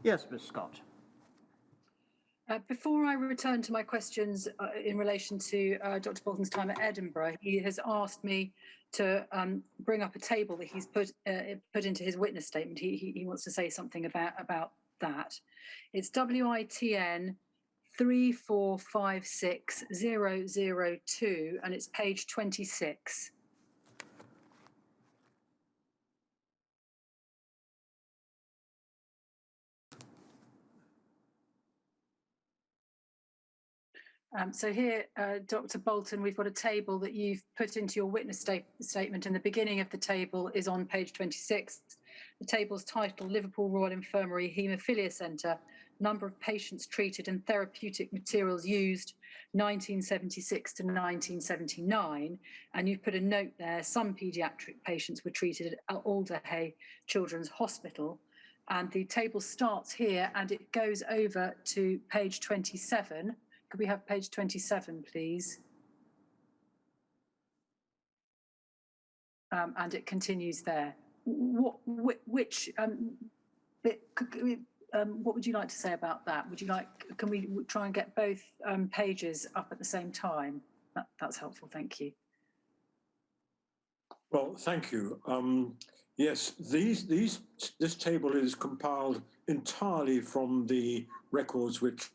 Yes, Ms. Scott. Before I return to my questions in relation to Dr. Boulton's time at Edinburgh, he has asked me to bring up a table that he's put into his witness statement. He wants to say something about that. It's WITN 3456002, and it's page 26. So here, Dr. Boulton, we've got a table that you've put into your witness statement, and the beginning of the table is on page 26. The table's titled Liverpool Royal Infirmary Haemophilia Centre, number of patients treated and therapeutic materials used 1976 to 1979. And you've put a note there, some paediatric patients were treated at Alderhay Children's Hospital. And the table starts here and it goes over to page 27. Could we have page 27, please? And it continues there. What would you like to say about that? Can we try and get both pages up at the same time? That's helpful, thank you. Well, thank you. Yes, this table is compiled entirely from the records which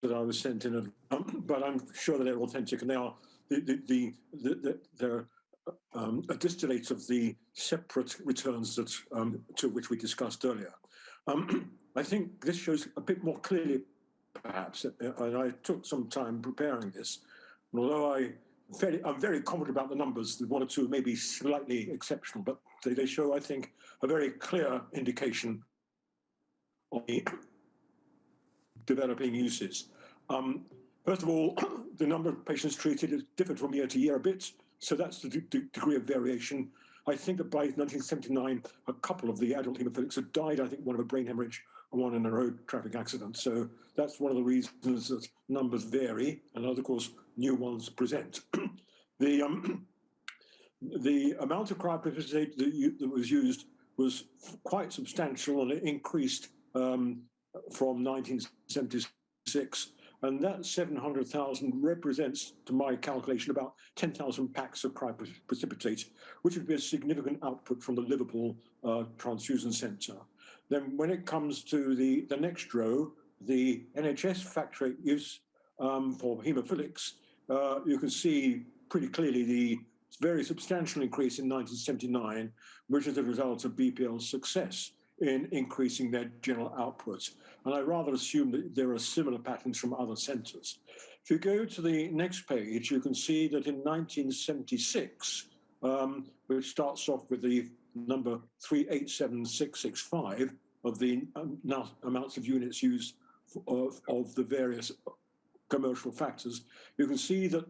that I was sent in, but I'm sure that they're authentic, and they are they're a distillate of the separate returns that to which we discussed earlier. I think this shows a bit more clearly, perhaps, and I took some time preparing this. And although I'm very confident about the numbers, the one or two may be slightly exceptional, but they show, I think, a very clear indication of the developing uses. First of all, the number of patients treated is different from year to year a bit, so that's the degree of variation. I think that by 1979, a couple of the adult haemophilics had died. I think one of a brain hemorrhage and one in a road traffic accident. So that's one of the reasons that numbers vary, and of course, new ones present. The amount of cryoprecipitate that was used was quite substantial, and it increased from 1976. And that 700,000 represents, to my calculation, about 10,000 packs of cryoprecipitate, which would be a significant output from the Liverpool Transfusion Centre. Then when it comes to the next row, the NHS factor rate use for haemophilics, you can see pretty clearly the very substantial increase in 1979, which is the result of BPL's success in increasing their general output. And I rather assume that there are similar patterns from other centres. If you go to the next page, you can see that in 1976, which starts off with the number 387665 of the amounts of units used of the various commercial factors, you can see that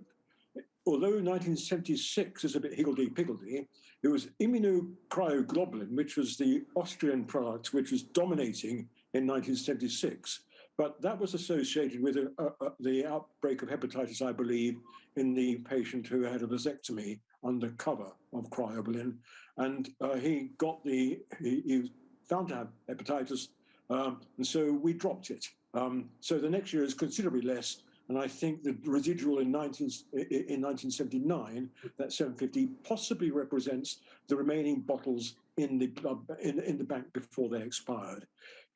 although 1976 is a bit higgledy-piggledy, it was immunocryoglobulin, which was the Austrian product, which was dominating in 1976. But that was associated with the outbreak of hepatitis, I believe, in the patient who had a vasectomy under cover of cryoglobulin. And he was found to have hepatitis, and so we dropped it. So the next year is considerably less. And I think the residual in 1979, that 750, possibly represents the remaining bottles in the bank before they expired.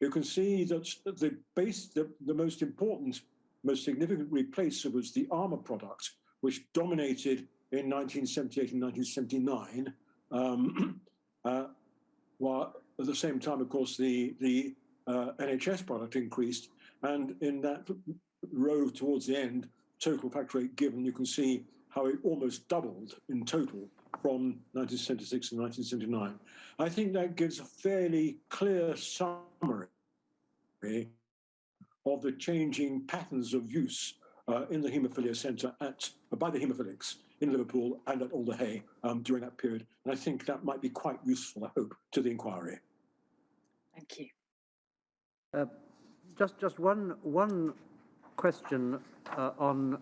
You can see that the most important, most significant replacer was the armor product, which dominated in 1978 and 1979. While at the same time, of course, the NHS product increased, and in that row towards the end, total factor rate given, you can see how it almost doubled in total from 1976 to 1979. I think that gives a fairly clear summary of the changing patterns of use in the haemophilia centre by the haemophilics in Liverpool and at Alderhay during that period. And I think that might be quite useful, I hope, to the inquiry. Thank you. Just one question on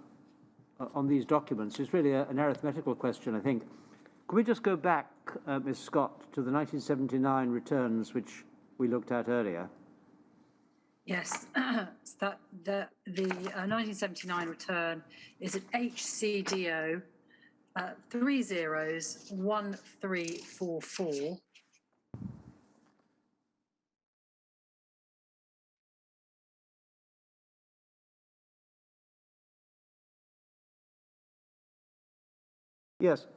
these documents. It's really an arithmetical question, I think. Can we just go back, Ms. Scott, to the 1979 returns which we looked at earlier? Yes, the 1979 return is at HCDO 301344. Yes.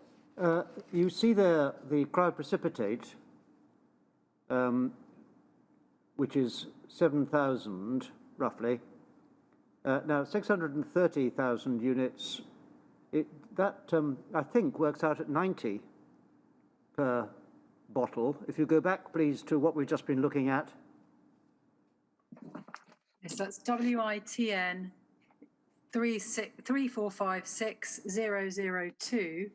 You see there the cryoprecipitate, which is 7,000 roughly. Now 630,000 units, that I think works out at 90 per bottle. If you go back please to what we've just been looking at. Yes, that's WITN 3456002.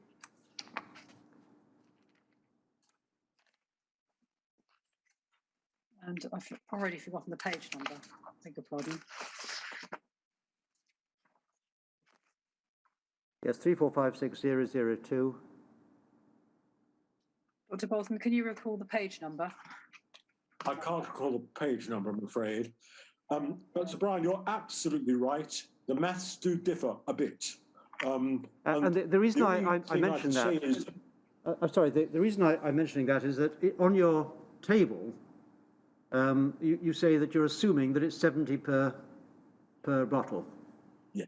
And I've already forgotten the page number. I beg your pardon. Yes, 3456002. Dr. Boulton, can you recall the page number? I can't recall the page number, I'm afraid. But Sir Brian, you're absolutely right. The maths do differ a bit. And the reason I mentioned that, I'm sorry, the reason I'm mentioning that is that on your table, you say that you're assuming that it's 70 per bottle. Yeah.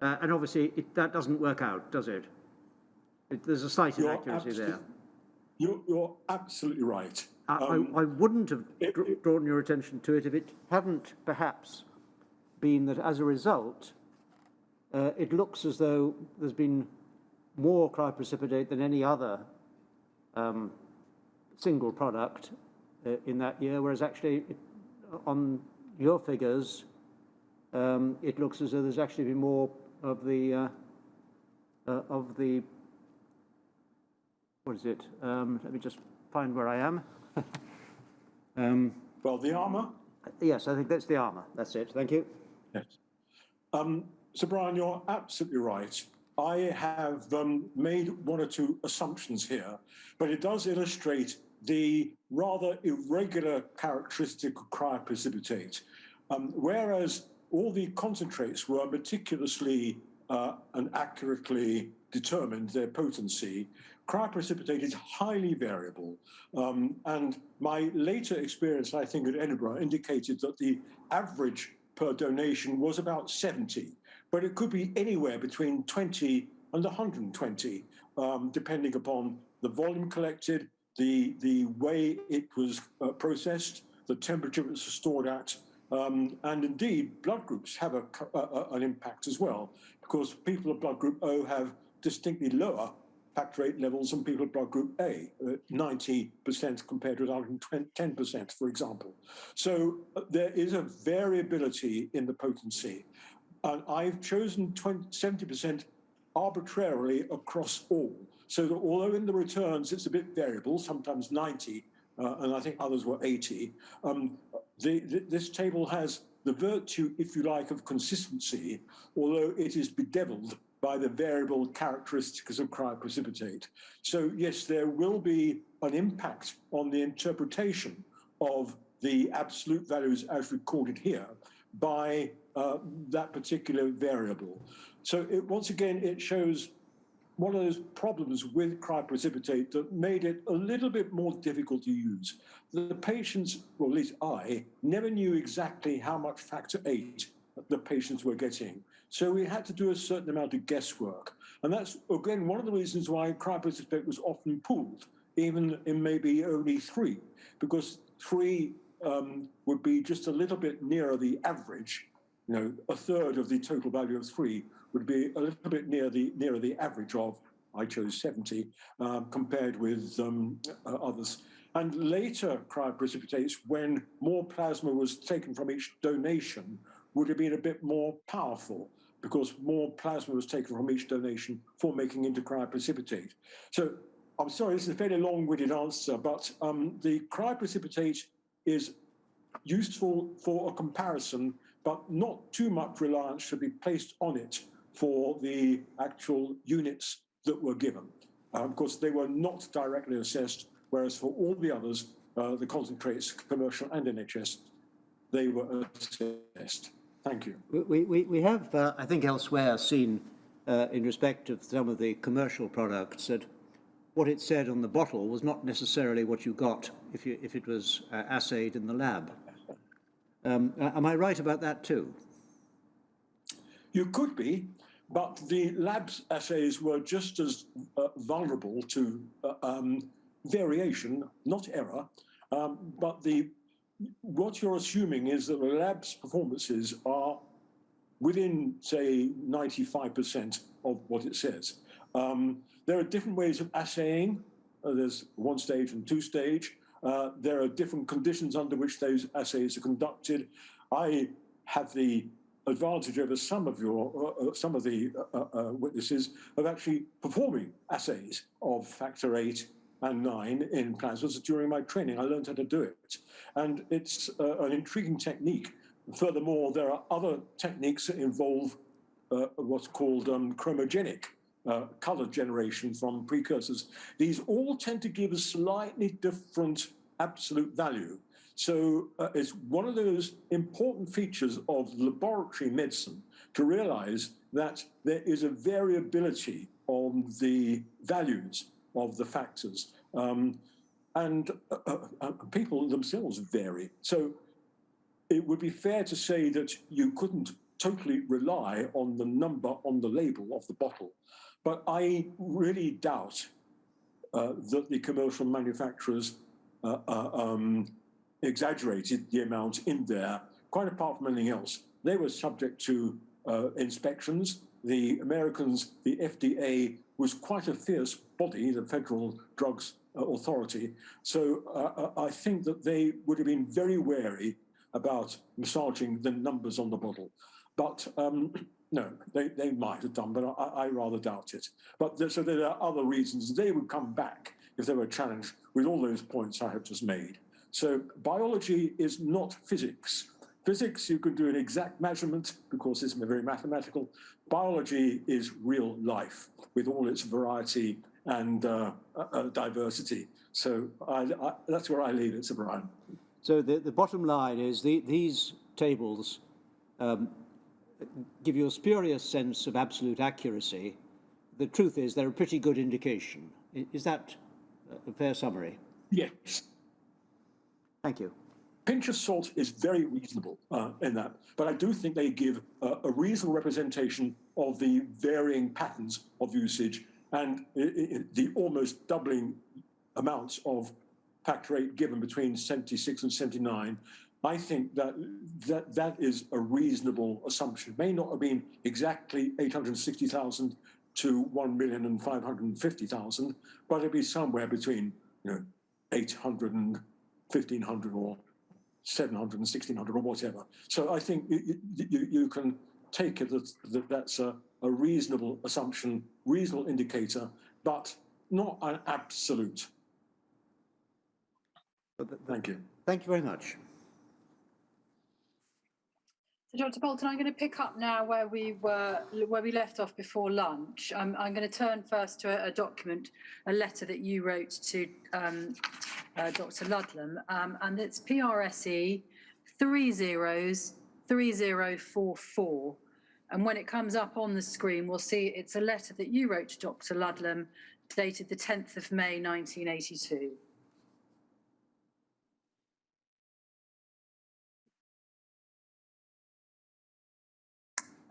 And obviously that doesn't work out, does it? There's a slight inaccuracy there. You're absolutely right. I wouldn't have drawn your attention to it if it hadn't perhaps been that as a result, it looks as though there's been more cryoprecipitate than any other single product in that year, whereas actually on your figures, it looks as though there's actually been more of the what is it? Let me just find where I am. Well, the armour? Yes, I think that's the armour. That's it. Thank you. Yes. Sir Brian, you're absolutely right. I have made one or two assumptions here, but it does illustrate the rather irregular characteristic of cryoprecipitate. Whereas all the concentrates were meticulously and accurately determined, their potency, cryoprecipitate is highly variable. And my later experience, I think, at Edinburgh indicated that the average per donation was about 70, but it could be anywhere between 20 and 120, depending upon the volume collected, the way it was processed, the temperature it was stored at, and indeed blood groups have an impact as well, because people of blood group O have distinctly lower factor VIII levels than people of blood group A, 90% compared to 110%, for example. So there is a variability in the potency. And I've chosen 70% arbitrarily across all. So that although in the returns it's a bit variable, sometimes 90, and I think others were 80, this table has the virtue, if you like, of consistency, although it is bedeviled by the variable characteristics of cryoprecipitate. So yes, there will be an impact on the interpretation of the absolute values as recorded here by that particular variable. So once again, it shows one of those problems with cryoprecipitate that made it a little bit more difficult to use. The patients, or at least I, never knew exactly how much factor VIII the patients were getting. So we had to do a certain amount of guesswork. And that's, again, one of the reasons why cryoprecipitate was often pooled, even in maybe only 3, because 3 would be just a little bit nearer the average. You know, a third of the total value of 3 would be a little bit nearer the average of, I chose 70, compared with others. And later cryoprecipitates, when more plasma was taken from each donation, would have been a bit more powerful because more plasma was taken from each donation for making into cryoprecipitate. So I'm sorry, this is a fairly long-winded answer, but the cryoprecipitate is useful for a comparison, but not too much reliance should be placed on it for the actual units that were given. Of course, they were not directly assessed, whereas for all the others, the concentrates, commercial and NHS, they were assessed. Thank you. We have, I think, elsewhere seen, in respect of some of the commercial products, that what it said on the bottle was not necessarily what you got if it was assayed in the lab. Am I right about that too? You could be, but the lab's assays were just as vulnerable to variation, not error. But what you're assuming is that the lab's performances are within, say, 95% of what it says. There are different ways of assaying. There's one stage and two stage. There are different conditions under which those assays are conducted. I have the advantage over some of the witnesses of actually performing assays of factor 8 and 9 in plasmas during my training. I learned how to do it. And it's an intriguing technique. Furthermore, there are other techniques that involve what's called chromogenic color generation from precursors. These all tend to give a slightly different absolute value. So it's one of those important features of laboratory medicine to realize that there is a variability on the values of the factors. And people themselves vary. So it would be fair to say that you couldn't totally rely on the number on the label of the bottle. But I really doubt that the commercial manufacturers exaggerated the amount in there, quite apart from anything else. They were subject to inspections. The Americans, the FDA, was quite a fierce body, the Federal Drugs Authority. So I think that they would have been very wary about massaging the numbers on the bottle. But no, they might have done, but I rather doubt it. But so there are other reasons. They would come back if they were challenged with all those points I have just made. So biology is not physics. Physics, you can do an exact measurement because it's very mathematical. Biology is real life with all its variety and diversity. So that's where I leave it, Sir Brian. So the bottom line is these tables give you a spurious sense of absolute accuracy. The truth is they're a pretty good indication. Is that a fair summary? Yes. Thank you. Pinch of salt is very reasonable in that, but I do think they give a reasonable representation of the varying patterns of usage and the almost doubling amounts of factor 8 given between 76 and 79. I think that is a reasonable assumption. It may not have been exactly 860,000 to 1,550,000, but it'd be somewhere between 800 and 1,500 or 700 and 1,600 or whatever. So I think you can take it that that's a reasonable assumption, reasonable indicator, but not an absolute. Thank you. Thank you very much. So, Dr. Boulton, I'm going to pick up now where we left off before lunch. I'm going to turn first to a document, a letter that you wrote to Dr. Ludlam, and it's PRSE 3044. And when it comes up on the screen, we'll see it's a letter that you wrote to Dr. Ludlam, dated the 10th of May, 1982.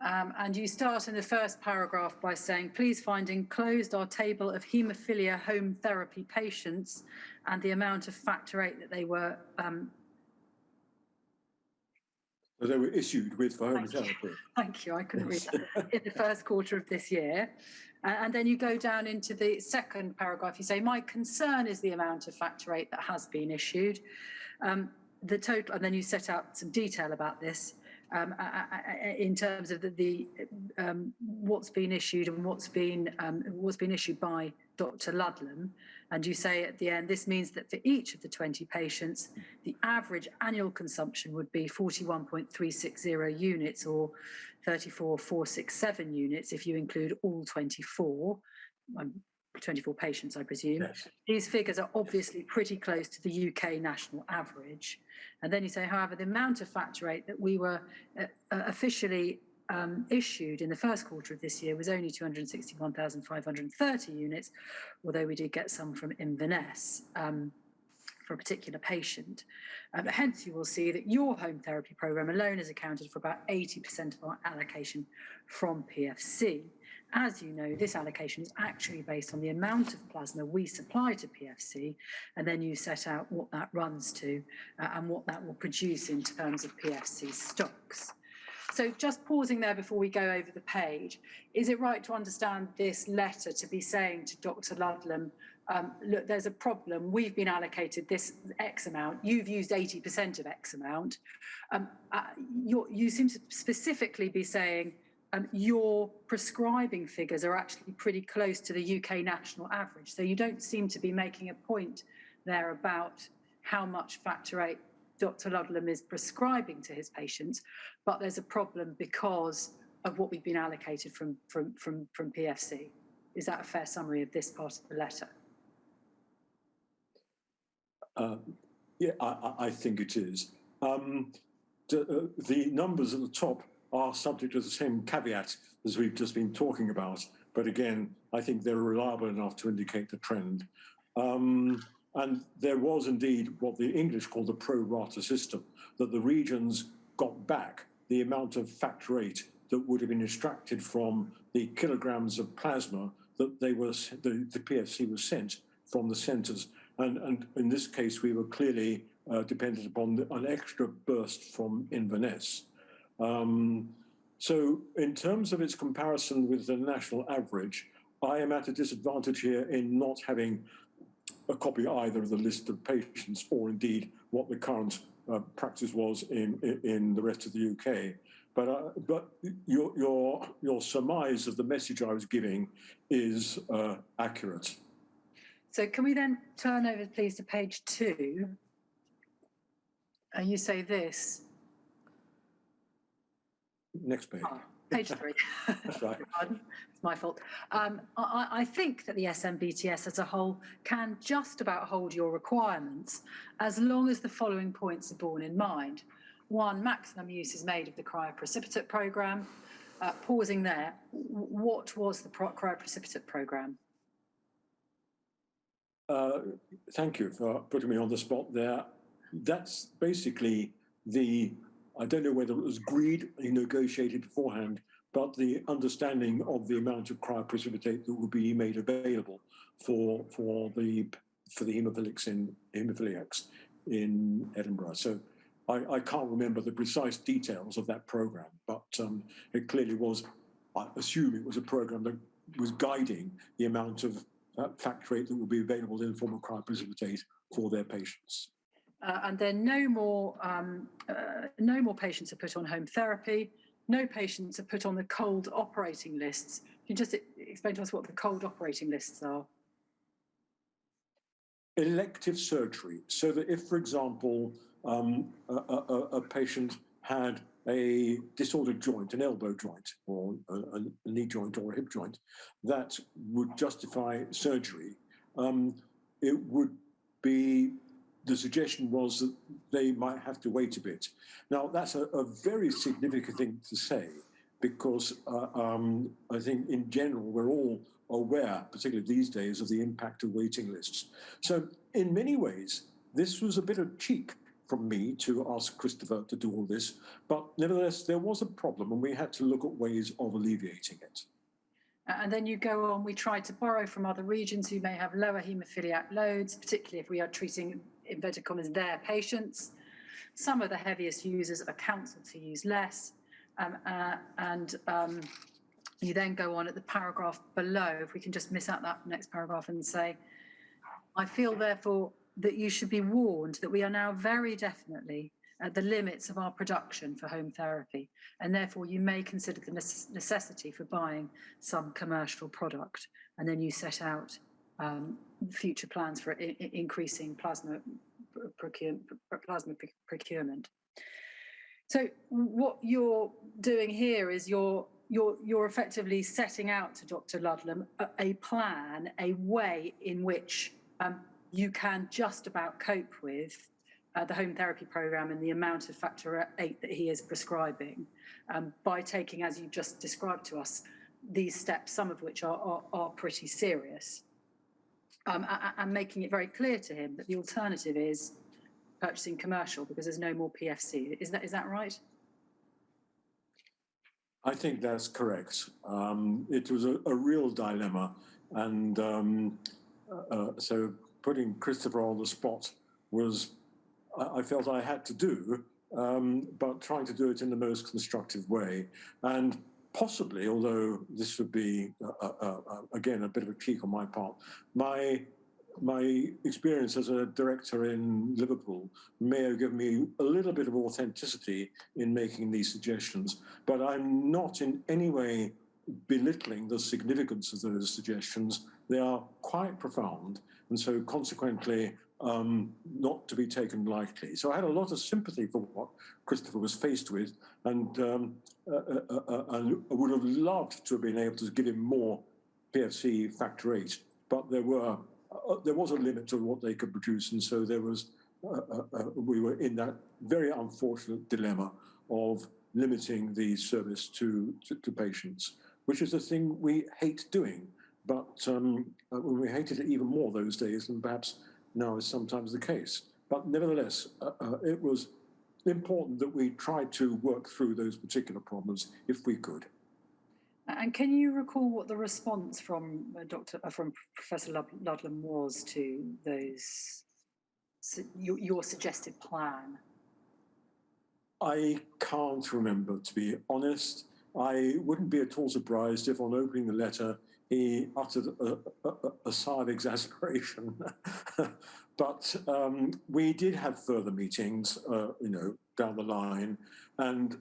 And you start in the first paragraph by saying, please find enclosed our table of haemophilia home therapy patients and the amount of factor 8 that they were issued with for home therapy. Thank you, I couldn't read that. In the first quarter of this year. And then you go down into the second paragraph, you say, my concern is the amount of factor 8 that has been issued. The total, and then you set out some detail about this. In terms of what's been issued and what's been issued by Dr. Ludlam, and you say at the end, this means that for each of the 20 patients, the average annual consumption would be 41.360 units or 34,467 units if you include all 24. I'm 24 patients, I presume. Yes. These figures are obviously pretty close to the UK national average. And then you say, however, the amount of factor VIII that we were officially issued in the first quarter of this year was only 261,530 units, although we did get some from Inverness for a particular patient. Hence, you will see that your home therapy programme alone has accounted for about 80% of our allocation from PFC. As you know, this allocation is actually based on the amount of plasma we supply to PFC, and then you set out what that runs to and what that will produce in terms of PFC stocks. So just pausing there before we go over the page, is it right to understand this letter to be saying to Dr. Ludlam, look, there's a problem, we've been allocated this X amount, you've used 80% of X amount. You seem to specifically be saying your prescribing figures are actually pretty close to the UK national average. So you don't seem to be making a point there about how much factor VIII Dr. Ludlam is prescribing to his patients, but there's a problem because of what we've been allocated from PFC. Is that a fair summary of this part of the letter? Yeah, I think it is. The numbers at the top are subject to the same caveat as we've just been talking about. But again, I think they're reliable enough to indicate the trend. And there was indeed what the English call the pro rata system, that the regions got back the amount of factor VIII that would have been extracted from the kilograms of plasma that the PFC was sent from the centres. And in this case, we were clearly dependent upon an extra burst from Inverness. So in terms of its comparison with the national average, I am at a disadvantage here in not having a copy either of the list of patients or indeed what the current practice was in the rest of the UK. But your surmise of the message I was giving is accurate. So can we then turn over, please, to page 2? And you say this. Next page. Page 3. That's right. It's my fault. I think that the SMBTS as a whole can just about hold your requirements as long as the following points are borne in mind. 1, maximum use is made of the cryoprecipitate programme. Pausing there, what was the cryoprecipitate programme? Thank you for putting me on the spot there. That's basically I don't know whether it was agreed, negotiated beforehand, but the understanding of the amount of cryoprecipitate that would be made available for the haemophiliacs in Edinburgh. So I can't remember the precise details of that program, but it clearly was. I assume it was a program that was guiding the amount of factor VIII that would be available in the form of cryoprecipitate for their patients. And then no more patients are put on home therapy. No patients are put on the cold operating lists. Can you just explain to us what the cold operating lists are? Elective surgery. So that if, for example, a patient had a disordered joint, an elbow joint, or a knee joint or a hip joint, that would justify surgery, it would be. The suggestion was that they might have to wait a bit. Now, that's a very significant thing to say because I think in general we're all aware, particularly these days, of the impact of waiting lists. So in many ways, this was a bit of cheek from me to ask Christopher to do all this, but nevertheless, there was a problem and we had to look at ways of alleviating it. And then you go on, we tried to borrow from other regions who may have lower haemophiliac loads, particularly if we are treating, inverted commas, their patients. Some of the heaviest users are counselled to use less. You then go on at the paragraph below, if we can just miss out that next paragraph and say, I feel therefore that you should be warned that we are now very definitely at the limits of our production for home therapy, and therefore you may consider the necessity for buying some commercial product. And then you set out future plans for increasing plasma procurement. So what you're doing here is you're you're effectively setting out to Dr. Ludlam a plan, a way in which you can just about cope with the home therapy program and the amount of factor 8 that he is prescribing by taking, as you just described to us, these steps, some of which are pretty serious, and making it very clear to him that the alternative is purchasing commercial because there's no more PFC. Is that right? I think that's correct. It was a real dilemma, and so putting Christopher on the spot was, I felt I had to do, but trying to do it in the most constructive way. And possibly, although this would be, again, a bit of a cheek on my part, my experience as a director in Liverpool may have given me a little bit of authenticity in making these suggestions, but I'm not in any way belittling the significance of those suggestions. They are quite profound, and so consequently not to be taken lightly. So I had a lot of sympathy for what Christopher was faced with, and I would have loved to have been able to give him more PFC factor 8, but there was a limit to what they could produce, and so there was we were in that very unfortunate dilemma of limiting the service to patients, which is a thing we hate doing, but we hated it even more those days than perhaps now is sometimes the case. But nevertheless, it was important that we tried to work through those particular problems if we could. And can you recall what the response from Professor Ludlam was to those your suggested plan? I can't remember, to be honest. I wouldn't be at all surprised if, on opening the letter, he uttered a sigh of exasperation. But we did have further meetings, down the line, and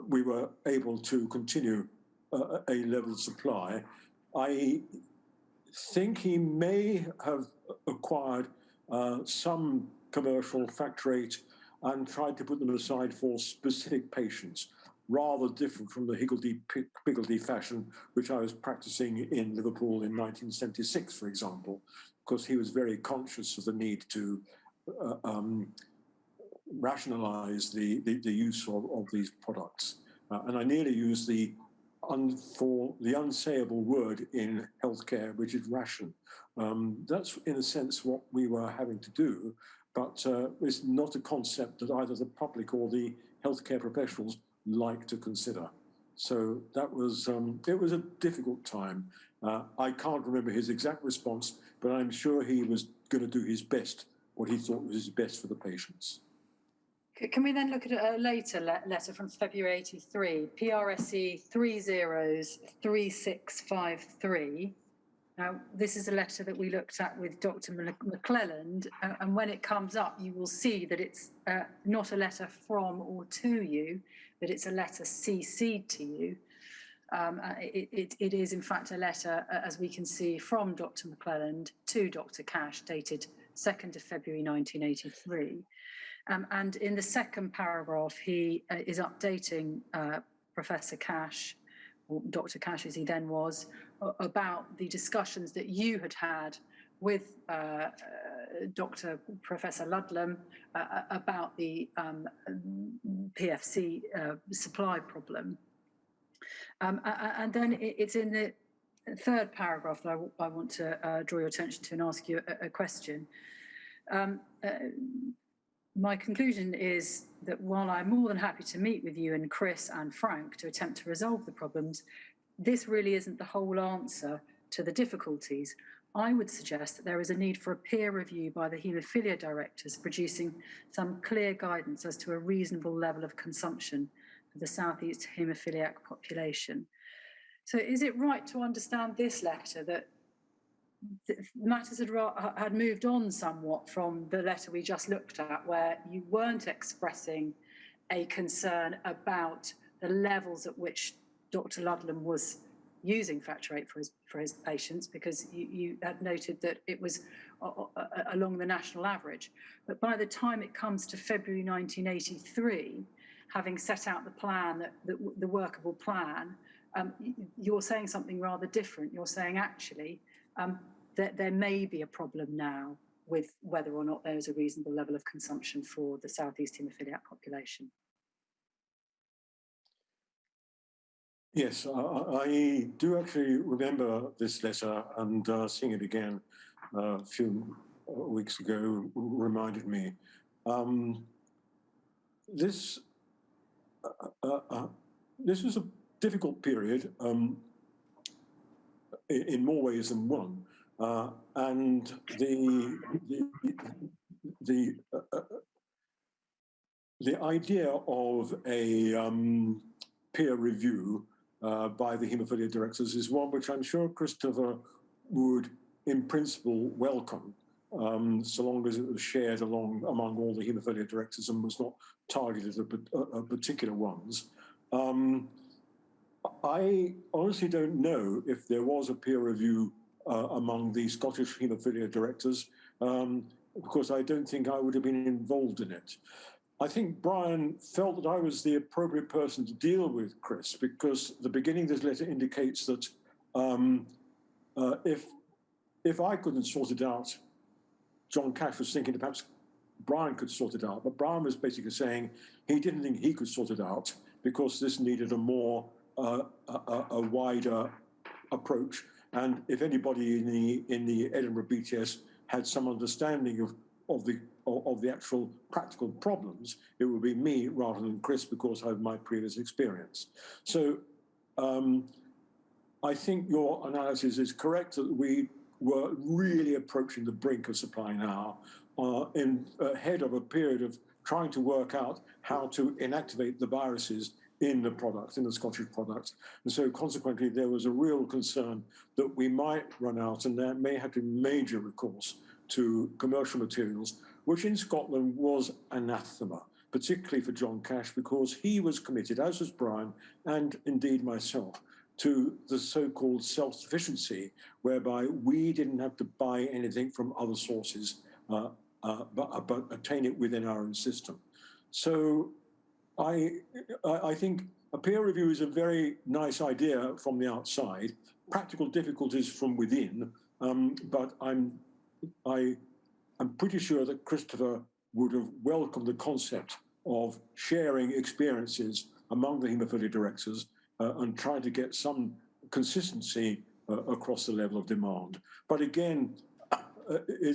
we were able to continue a level of supply. I think he may have acquired some commercial factor 8 and tried to put them aside for specific patients, rather different from the higgledy-piggledy fashion which I was practicing in Liverpool in 1976, for example, because he was very conscious of the need to rationalize the use of these products. And I nearly used the unsayable word in healthcare, which is ration. That's, in a sense, what we were having to do, but it's not a concept that either the public or the healthcare professionals like to consider. So that was, it was a difficult time. I can't remember his exact response, but I'm sure he was going to do his best, what he thought was his best for the patients. Can we then look at a later letter from February 83, PRSE 303653. Now, this is a letter that we looked at with Dr. McClelland, and when it comes up, you will see that it's not a letter from or to you, but it's a letter CC'd to you. It is, in fact, a letter, as we can see, from Dr. McClelland to Dr. Cash, dated 2nd of February 1983. And in the second paragraph, he is updating Professor Cash, or Dr. Cash as he then was, about the discussions that you had had with Professor Ludlam about the PFC supply problem. And then it's in the third paragraph that I want to draw your attention to and ask you a question. My conclusion is that while I'm more than happy to meet with you and Chris and Frank to attempt to resolve the problems, this really isn't the whole answer to the difficulties. I would suggest that there is a need for a peer review by the haemophilia directors producing some clear guidance as to a reasonable level of consumption for the Southeast haemophiliac population. So is it right to understand this letter that matters had moved on somewhat from the letter we just looked at, where you weren't expressing a concern about the levels at which Dr. Ludlam was using factor 8 for his patients, because you had noted that it was along the national average. But by the time it comes to February 1983, having set out the plan, the workable plan, you're saying something rather different. You're saying actually that there may be a problem now with whether or not there's a reasonable level of consumption for the Southeast haemophiliac population. Yes, I do actually remember this letter, and seeing it again a few weeks ago reminded me. This was a difficult period in more ways than one, and the idea of a peer review by the haemophilia directors is one which I'm sure Christopher would, in principle, welcome, so long as it was shared among all the haemophilia directors and was not targeted at particular ones. I honestly don't know if there was a peer review among the Scottish haemophilia directors, because I don't think I would have been involved in it. I think Brian felt that I was the appropriate person to deal with Chris, because the beginning of this letter indicates that if I couldn't sort it out, John Cash was thinking that perhaps Brian could sort it out. But Brian was basically saying he didn't think he could sort it out because this needed a more a wider approach. And if anybody in the Edinburgh BTS had some understanding of the actual practical problems, it would be me rather than Chris, because of my previous experience. So I think your analysis is correct, that we were really approaching the brink of supply now, ahead of a period of trying to work out how to inactivate the viruses in the product, in the Scottish product. And so consequently, there was a real concern that we might run out, and there may have to be major recourse to commercial materials, which in Scotland was anathema, particularly for John Cash, because he was committed, as was Brian, and indeed myself, to the so-called self-sufficiency, whereby we didn't have to buy anything from other sources, but attain it within our own system. So I think a peer review is a very nice idea from the outside, practical difficulties from within, but I'm pretty sure that Christopher would have welcomed the concept of sharing experiences among the haemophilia directors and trying to get some consistency across the level of demand. But again,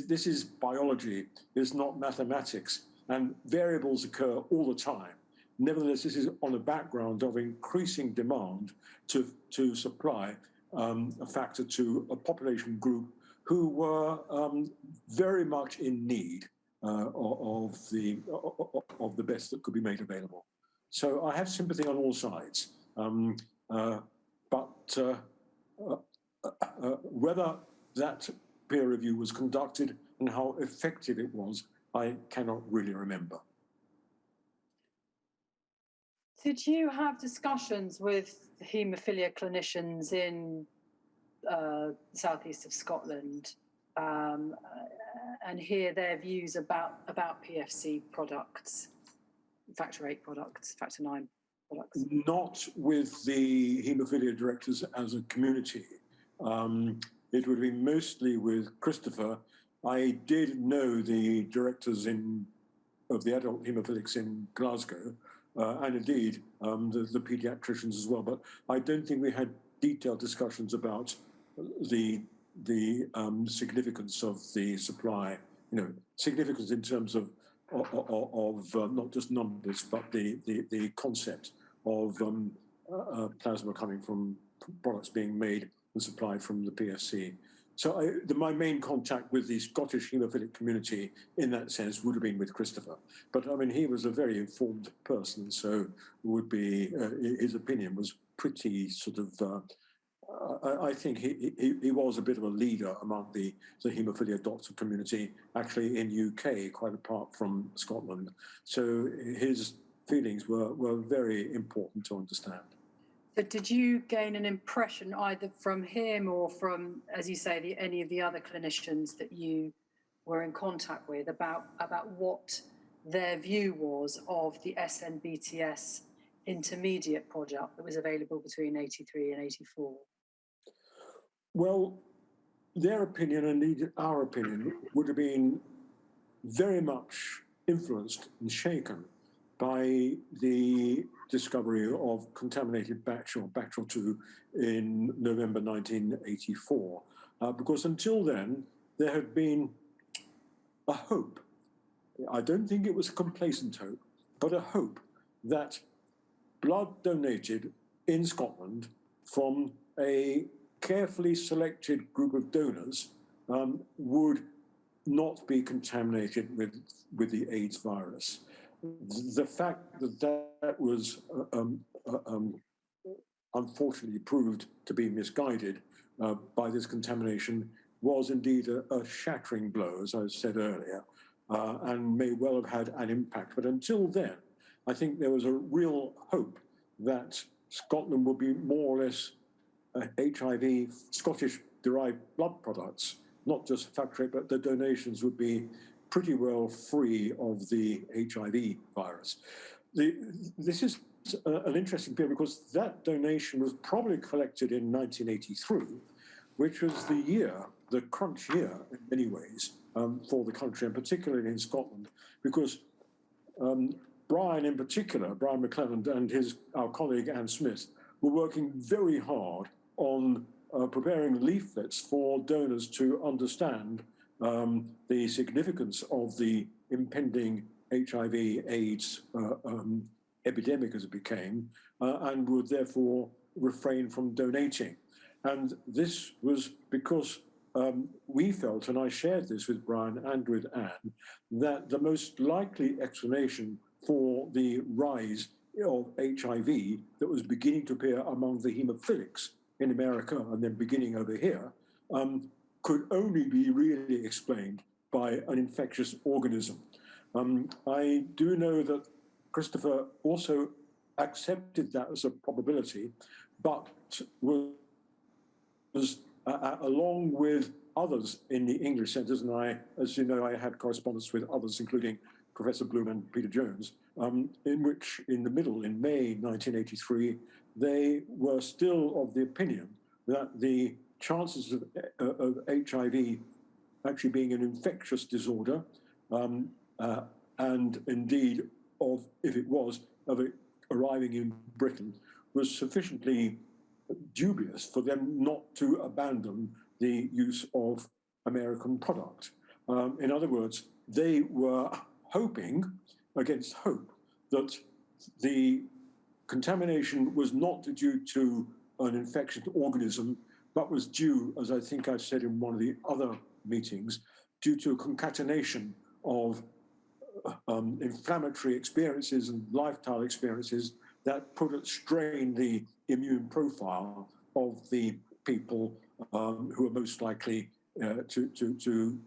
this is biology, it's not mathematics, and variables occur all the time. Nevertheless, this is on the background of increasing demand to supply a factor to a population group who were very much in need of the best that could be made available. So I have sympathy on all sides, but whether that peer review was conducted and how effective it was, I cannot really remember. Did you have discussions with haemophilia clinicians in southeast of Scotland and hear their views about PFC products, factor 8 products, factor 9 products? Not with the haemophilia directors as a community. It would be mostly with Christopher. I did know the directors of the adult haemophilics in Glasgow, and indeed the paediatricians as well. But I don't think we had detailed discussions about the significance of the supply. Significance in terms of not just numbers, but the concept of plasma coming from products being made and supplied from the PFC. So my main contact with the Scottish haemophilic community in that sense would have been with Christopher. But I mean, he was a very informed person, so would be his opinion was pretty sort of, I think he was a bit of a leader among the haemophilia doctor community, actually in UK, quite apart from Scotland. So his feelings were very important to understand. So did you gain an impression either from him or from, as you say, any of the other clinicians that you were in contact with about what their view was of the SNBTS intermediate product that was available between 83 and 84? Well, their opinion and indeed our opinion would have been very much influenced and shaken by the discovery of contaminated batch or batch or two in November 1984. Because until then, there had been a hope. I don't think it was a complacent hope, but a hope that blood donated in Scotland from a carefully selected group of donors would not be contaminated with the AIDS virus. The fact that that was unfortunately proved to be misguided by this contamination was indeed a shattering blow, as I said earlier, and may well have had an impact. But until then, I think there was a real hope that Scotland would be more or less HIV, Scottish-derived blood products, not just factory, but the donations would be pretty well free of the HIV virus. This is an interesting period because that donation was probably collected in 1983, which was the year, the crunch year in many ways for the country, and particularly in Scotland, because Brian in particular, Brian McClelland and our colleague Anne Smith were working very hard on preparing leaflets for donors to understand the significance of the impending HIV/AIDS epidemic as it became, and would therefore refrain from donating. And this was because we felt, and I shared this with Brian and with Anne, that the most likely explanation for the rise of HIV that was beginning to appear among the haemophilics in America and then beginning over here could only be really explained by an infectious organism. I do know that Christopher also accepted that as a probability, but was along with others in the English centres, and I, as you know, I had correspondence with others, including Professor Bloom and Peter Jones, in which in the middle, in May 1983, they were still of the opinion that the chances of HIV actually being an infectious disorder, and indeed of, if it was, of it arriving in Britain, was sufficiently dubious for them not to abandon the use of American product. In other words, they were hoping, against hope, that the contamination was not due to an infectious organism, but was due, as I think I've said in one of the other meetings, due to a concatenation of inflammatory experiences and lifestyle experiences that put at strain the immune profile of the people who are most likely to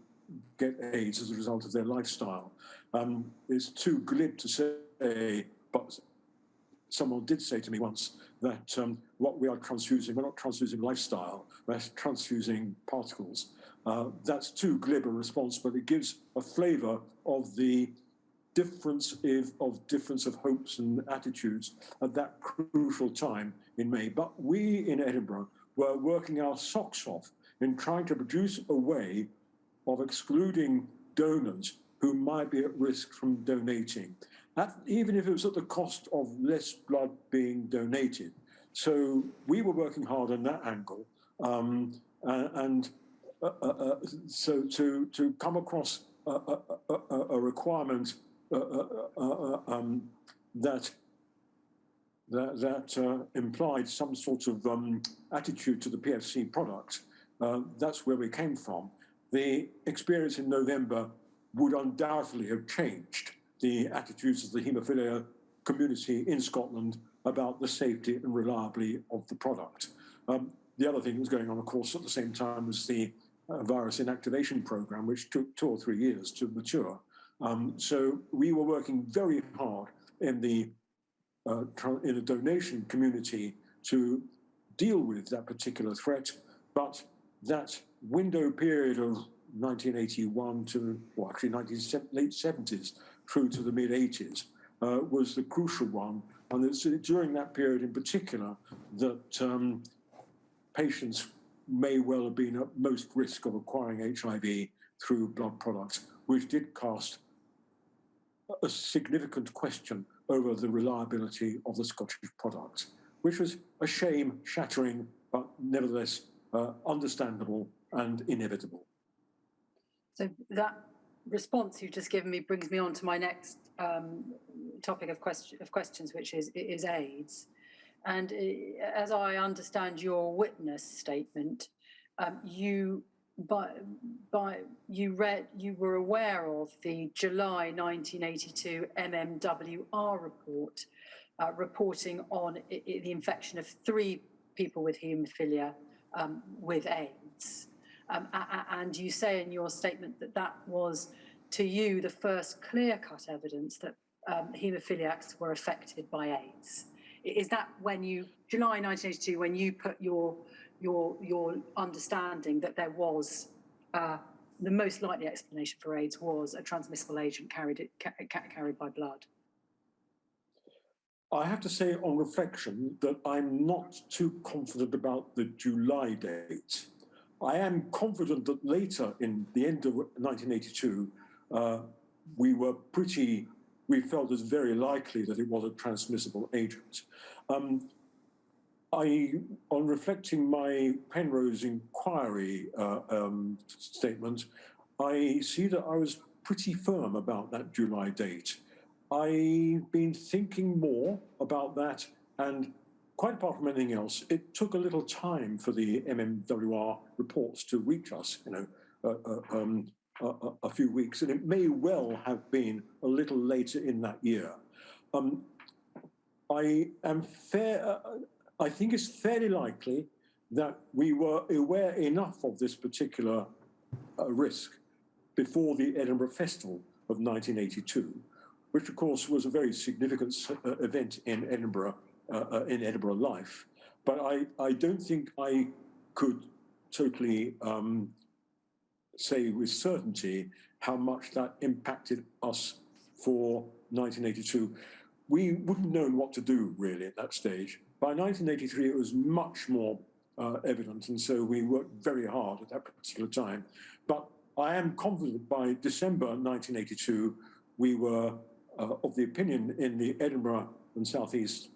get AIDS as a result of their lifestyle. It's too glib to say, but someone did say to me once that what we are transfusing, we're not transfusing lifestyle, we're transfusing particles. That's too glib a response, but it gives a flavour of the difference of hopes and attitudes at that crucial time in May. But we in Edinburgh were working our socks off in trying to produce a way of excluding donors who might be at risk from donating, even if it was at the cost of less blood being donated. So we were working hard on that angle, so to come across a requirement that implied some sort of attitude to the PFC product, that's where we came from. The experience in November would undoubtedly have changed the attitudes of the haemophilia community in Scotland about the safety and reliability of the product. The other thing that was going on, of course, at the same time was the virus inactivation program, which took 2 or 3 years to mature. So we were working very hard in the donation community to deal with that particular threat, but that window period of 1981 to, late 70s through to the mid 80s was the crucial one And it's during that period in particular that patients may well have been at most risk of acquiring HIV through blood products, which did cast a significant question over the reliability of the Scottish products, which was a shame, shattering, but nevertheless understandable and inevitable. So that response you've just given me brings me on to my next topic of questions, which is AIDS. And as I understand your witness statement, you were aware of the July 1982 MMWR report reporting on the infection of 3 people with haemophilia with AIDS. And you say in your statement that that was, to you, the first clear-cut evidence that haemophiliacs were affected by AIDS. Is that when you, July 1982, when you put your understanding that there was the most likely explanation for AIDS was a transmissible agent carried by blood? I have to say on reflection that I'm not too confident about the July date. I am confident that later, in the end of 1982, we felt it's very likely that it was a transmissible agent. On reflecting my Penrose inquiry statement, I see that I was pretty firm about that July date. I've been thinking more about that, and quite apart from anything else, it took a little time for the MMWR reports to reach us, a few weeks, and it may well have been a little later in that year. I think it's fairly likely that we were aware enough of this particular risk before the Edinburgh Festival of 1982, which of course was a very significant event in Edinburgh life. But I don't think I could totally say with certainty how much that impacted us for 1982. We wouldn't have known what to do really at that stage. By 1983, it was much more evident, and so we worked very hard at that particular time. But I am confident by December 1982, we were of the opinion in the Edinburgh and South East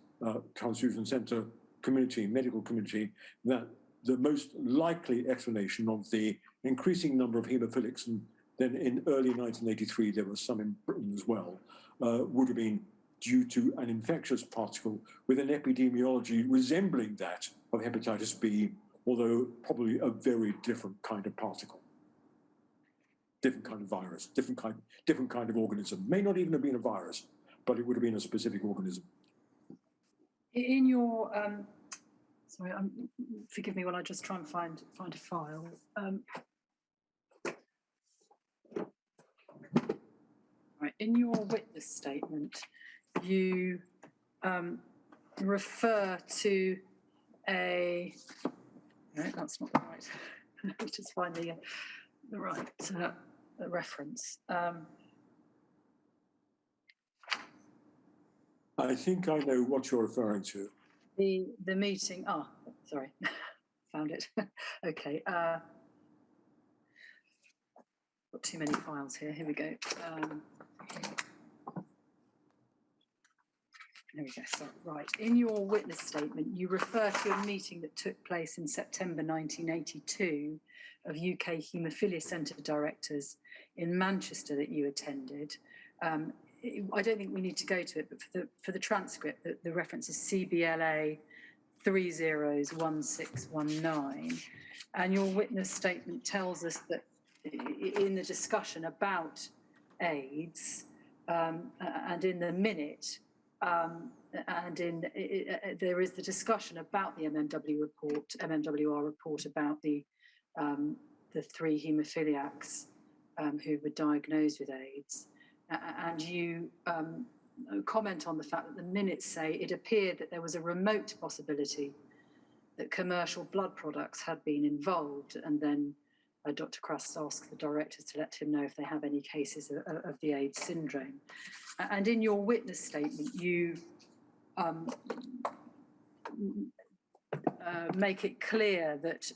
Transfusion Centre community, medical community, that the most likely explanation of the increasing number of haemophilics, and then in early 1983, there was some in Britain as well, would have been due to an infectious particle with an epidemiology resembling that of hepatitis B, although probably a very different kind of particle. Different kind of virus, different kind of organism. May not even have been a virus, but it would have been a specific organism. In your, sorry, forgive me while I just try and find a file. Right, in your witness statement, you refer to a. No, that's not right. Let me just find the right reference. I think I know what you're referring to. The meeting. Ah, sorry, found it. Okay. Got too many files here. Here we go. There we go. So, right. In your witness statement, you refer to a meeting that took place in September 1982 of UK Haemophilia Centre directors in Manchester that you attended. I don't think we need to go to it, but for the transcript, the reference is CBLA 301619. And your witness statement tells us that in the discussion about AIDS and in the minute, there is the discussion about the MMWR report about the 3 haemophiliacs who were diagnosed with AIDS. And you comment on the fact that the minutes say it appeared that there was a remote possibility that commercial blood products had been involved, and then Dr. Krass asked the directors to let him know if they have any cases of the AIDS syndrome. And in your witness statement, you make it clear that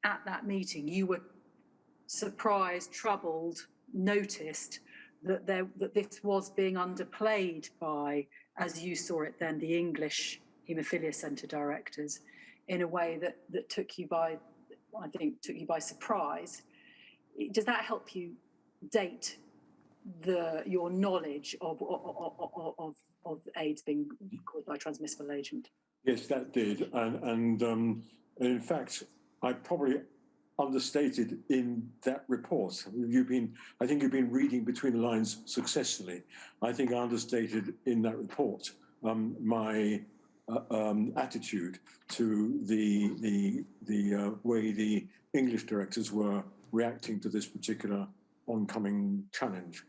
at that meeting you were surprised, troubled, noticed that this was being underplayed by, as you saw it then, the English Haemophilia Centre directors, in a way that took you by, I think, took you by surprise. Does that help you date your knowledge of AIDS being caused by a transmissible agent? Yes, that did, and in fact, I probably understated in that report. I think you've been reading between the lines successfully. I think I understated in that report my attitude to the way the English directors were reacting to this particular oncoming challenge.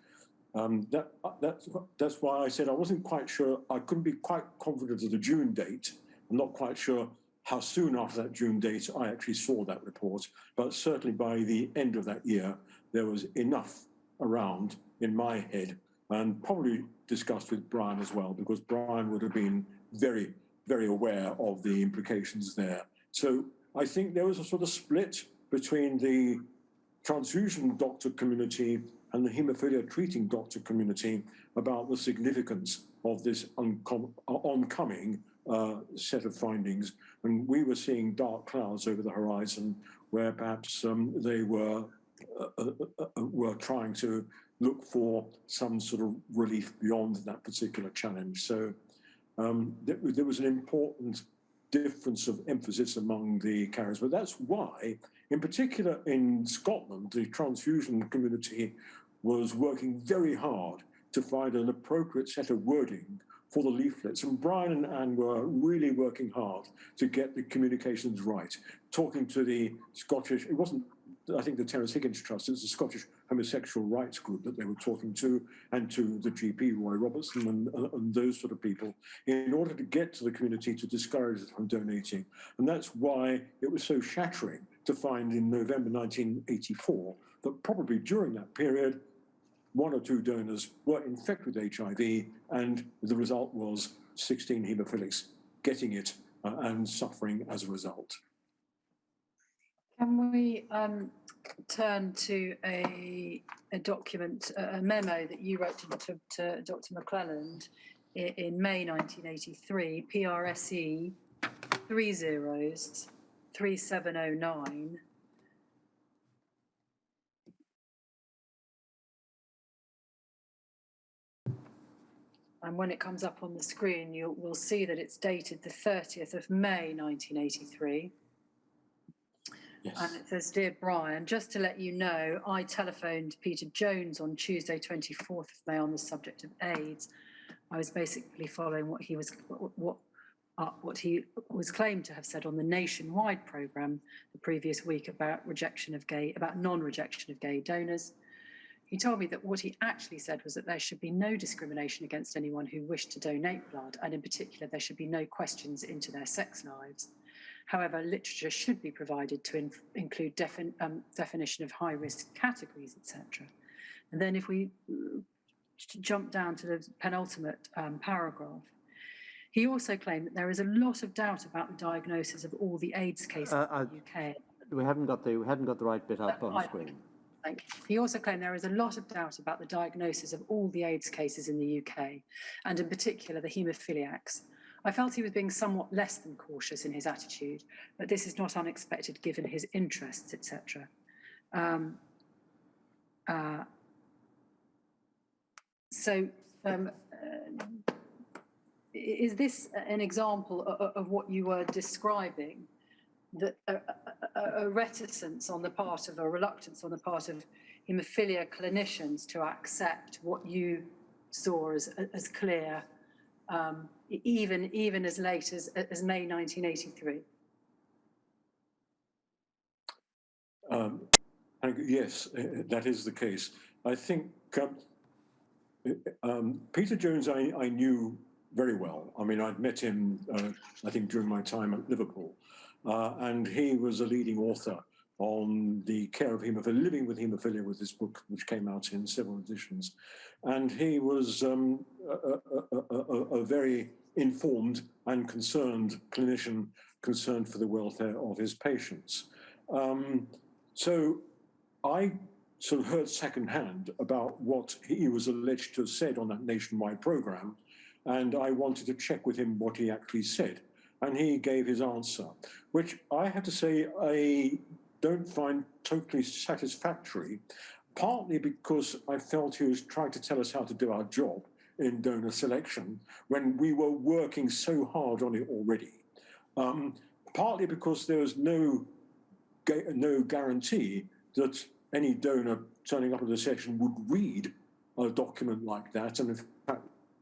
That's why I said I wasn't quite sure. I couldn't be quite confident of the June date. I'm not quite sure how soon after that June date I actually saw that report, but certainly by the end of that year, there was enough around in my head, and probably discussed with Brian as well, because Brian would have been very, very aware of the implications there. So I think there was a sort of split between the transfusion doctor community and the haemophilia treating doctor community about the significance of this oncoming set of findings. And we were seeing dark clouds over the horizon where perhaps they were trying to look for some sort of relief beyond that particular challenge. So there was an important difference of emphasis among the carriers. But that's why, in particular in Scotland, the transfusion community was working very hard to find an appropriate set of wording for the leaflets. And Brian and Anne were really working hard to get the communications right, talking to the Scottish, it wasn't, I think, the Terence Higgins Trust, it was the Scottish Homosexual Rights Group that they were talking to, and to the GP, Roy Robertson, and those sort of people, in order to get to the community to discourage it from donating. And that's why it was so shattering to find in November 1984 that probably during that period, one or two donors were infected with HIV, and the result was 16 haemophilics getting it and suffering as a result. Can we turn to a document, a memo that you wrote to Dr. McClelland in May 1983, PRSE 303709. And when it comes up on the screen, we'll see that it's dated the 30th of May 1983. Yes. And it says, "Dear Brian, just to let you know, I telephoned Peter Jones on Tuesday, 24th of May on the subject of AIDS. I was basically following what he was claimed to have said on the nationwide programme the previous week about non-rejection of gay donors. He told me that what he actually said was that there should be no discrimination against anyone who wished to donate blood, and in particular, there should be no questions into their sex lives. However, literature should be provided to include definition of high-risk categories, etc." And then if we jump down to the penultimate paragraph, he also claimed that there is a lot of doubt about the diagnosis of all the AIDS cases in the UK. We haven't got the right bit up on screen. He also claimed there is a lot of doubt about the diagnosis of all the AIDS cases in the UK, and in particular the haemophiliacs. I felt he was being somewhat less than cautious in his attitude, but this is not unexpected given his interests, etc. Is this an example of what you were describing, that a reticence on the part of, a reluctance on the part of haemophilia clinicians to accept what you saw as clear, even as late as May 1983? Yes, that is the case. I think Peter Jones I knew very well. I mean, I'd met him, I think, during my time at Liverpool. And he was a leading author on the care of haemophilia, living with haemophilia, with this book, which came out in several editions. And he was a very informed and concerned clinician concerned for the welfare of his patients. So I sort of heard secondhand about what he was alleged to have said on that nationwide program, and I wanted to check with him what he actually said. And he gave his answer, which I have to say I don't find totally satisfactory, partly because I felt he was trying to tell us how to do our job in donor selection when we were working so hard on it already. Partly because there was no guarantee that any donor turning up at the session would read a document like that. And in fact,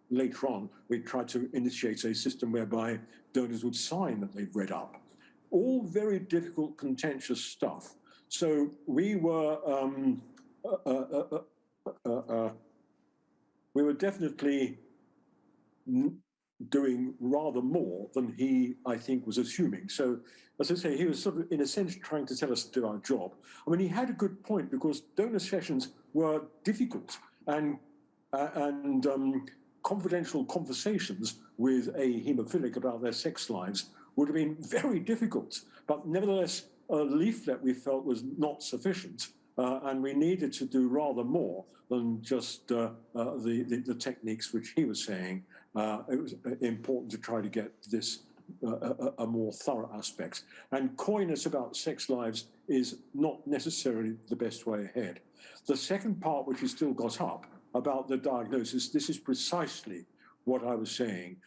later on, we tried to initiate a system whereby donors would sign that they've read up. All very difficult, contentious stuff. So we were definitely doing rather more than he, I think, was assuming. So, as I say, he was sort of, in a sense, trying to tell us to do our job. I mean, he had a good point, because donor sessions were difficult, and confidential conversations with a haemophilic about their sex lives would have been very difficult. But nevertheless, a leaflet we felt was not sufficient, and we needed to do rather more than just the techniques which he was saying. It was important to try to get this a more thorough aspect. And coyness about sex lives is not necessarily the best way ahead. The second part, which is still got up, about the diagnosis, this is precisely what I was saying.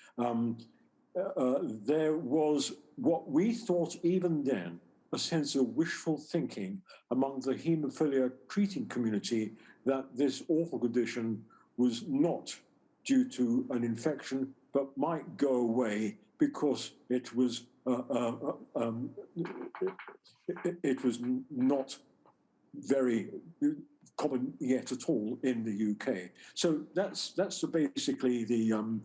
There was what we thought even then a sense of wishful thinking among the haemophilia treating community that this awful condition was not due to an infection, but might go away because it was not very common yet at all in the UK. So that's basically the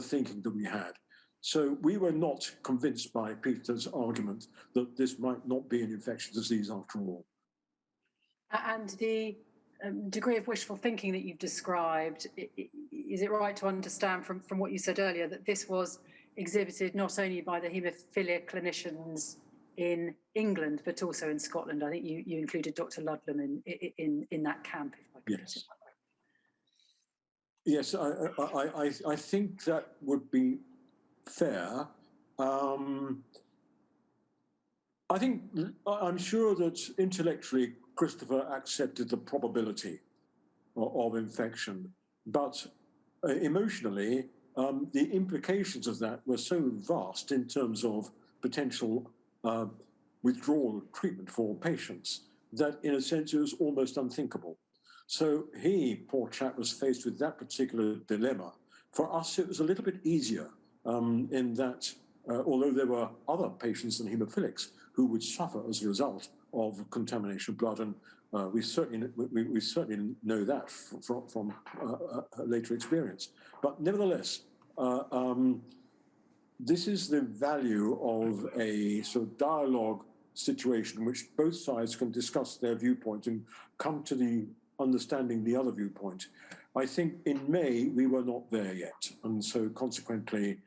thinking that we had. So we were not convinced by Peter's argument that this might not be an infectious disease after all. And the degree of wishful thinking that you've described, is it right to understand from what you said earlier that this was exhibited not only by the haemophilia clinicians in England, but also in Scotland? I think you included Dr. Ludlam in that camp, if I could put it that way. Yes, I think that would be fair. I'm sure that intellectually Christopher accepted the probability of infection, but emotionally the implications of that were so vast in terms of potential withdrawal of treatment for patients that in a sense it was almost unthinkable. So he, poor chap, was faced with that particular dilemma. For us, it was a little bit easier in that, although there were other patients than haemophilics who would suffer as a result of contamination of blood, and we certainly know that from later experience. But nevertheless, this is the value of a sort of dialogue situation in which both sides can discuss their viewpoint and come to the understanding the other viewpoint. I think in May we were not there yet, and so consequently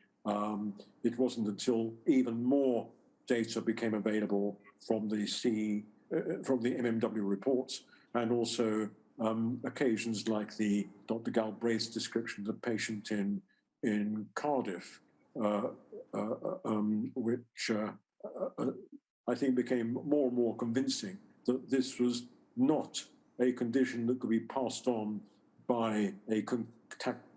it wasn't until even more data became available from the MMW reports, and also occasions like the Dr. Galbraith's description of the patient in Cardiff, which I think became more and more convincing that this was not a condition that could be passed on by a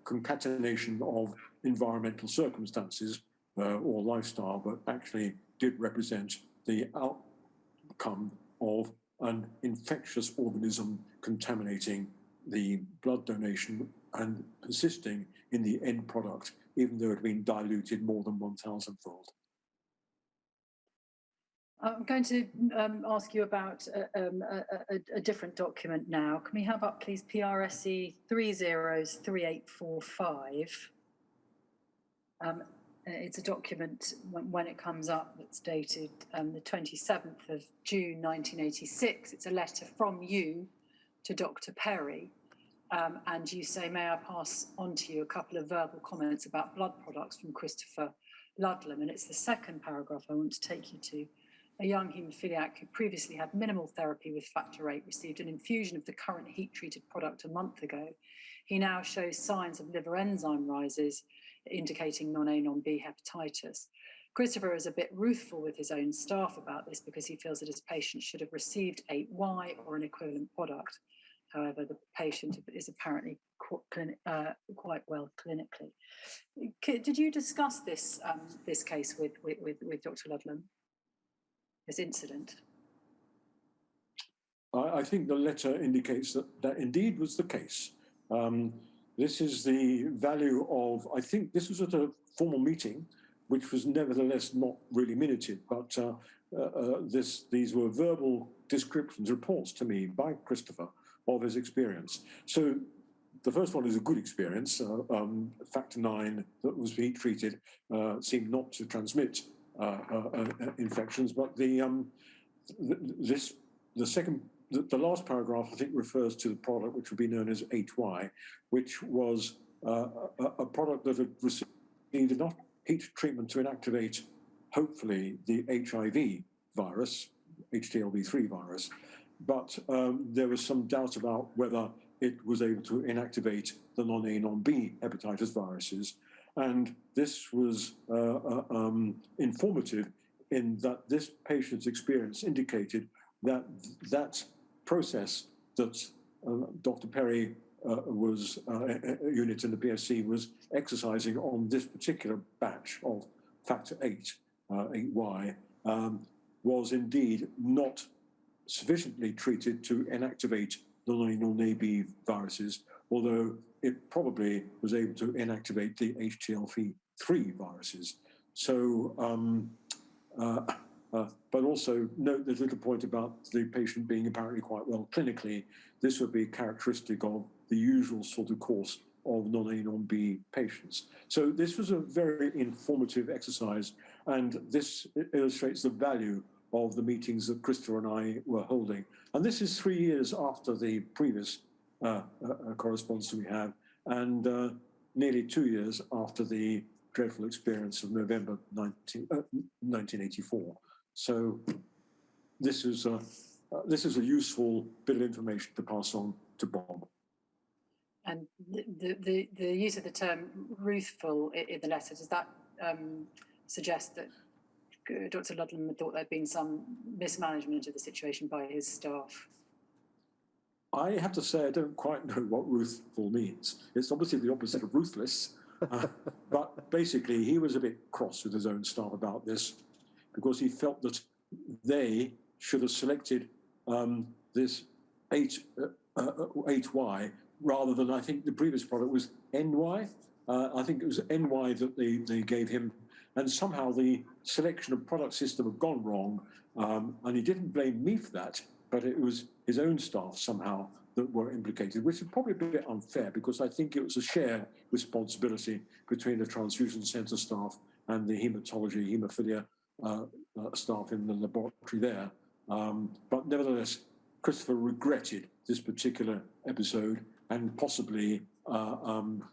concatenation of environmental circumstances or lifestyle, but actually did represent the outcome of an infectious organism contaminating the blood donation and persisting in the end product, even though it had been diluted more than 1,000-fold. I'm going to ask you about a different document now. Can we have up, please, PRSE 303845? It's a document, when it comes up, that's dated the 27th of June 1986. It's a letter from you to Dr. Perry. And you say, may I pass on to you a couple of verbal comments about blood products from Christopher Ludlam? And it's the second paragraph I want to take you to. A young haemophiliac who previously had minimal therapy with factor VIII received an infusion of the current heat-treated product a month ago. He now shows signs of liver enzyme rises, indicating non-A, non-B hepatitis. Christopher is a bit ruthful with his own staff about this because he feels that his patient should have received 8Y or an equivalent product. However, the patient is apparently quite well clinically. Did you discuss this this case with Dr. Ludlam? This incident? I think the letter indicates that indeed was the case. This is the value of, I think this was at a formal meeting, which was nevertheless not really minuted, but these were verbal descriptions, reports to me by Christopher of his experience. So the first one is a good experience. Factor IX that was heat treated seemed not to transmit infections, but the last paragraph I think refers to the product which would be known as 8Y, which was a product that had received enough heat treatment to inactivate, hopefully, the HIV virus, HTLV3 virus, but there was some doubt about whether it was able to inactivate the non-A, non-B hepatitis viruses. And this was informative in that this patient's experience indicated that that process that Dr. Perry was unit in the PSC was exercising on this particular batch of factor 8Y, was indeed not sufficiently treated to inactivate the non-AB viruses, although it probably was able to inactivate the HTLV3 viruses. So, but also note the little point about the patient being apparently quite well clinically. This would be characteristic of the usual sort of course of non-A, non-B patients. So this was a very informative exercise, and this illustrates the value of the meetings that Christopher and I were holding. And this is 3 years after the previous correspondence we had, and nearly 2 years after the dreadful experience of November 1984. So this is a useful bit of information to pass on to Bob. And the use of the term ruthful in the letter, does that suggest that Dr. Ludlam thought there'd been some mismanagement of the situation by his staff? I have to say I don't quite know what ruthful means. It's obviously the opposite of ruthless, but basically he was a bit cross with his own staff about this because he felt that they should have selected this 8Y rather than, I think the previous product was NY. I think it was NY that they gave him, and somehow the selection of product system had gone wrong, and he didn't blame me for that, but it was his own staff somehow that were implicated, which is probably a bit unfair because I think it was a shared responsibility between the transfusion centre staff and the haemophilia staff in the laboratory there. But nevertheless, Christopher regretted this particular episode and possibly felt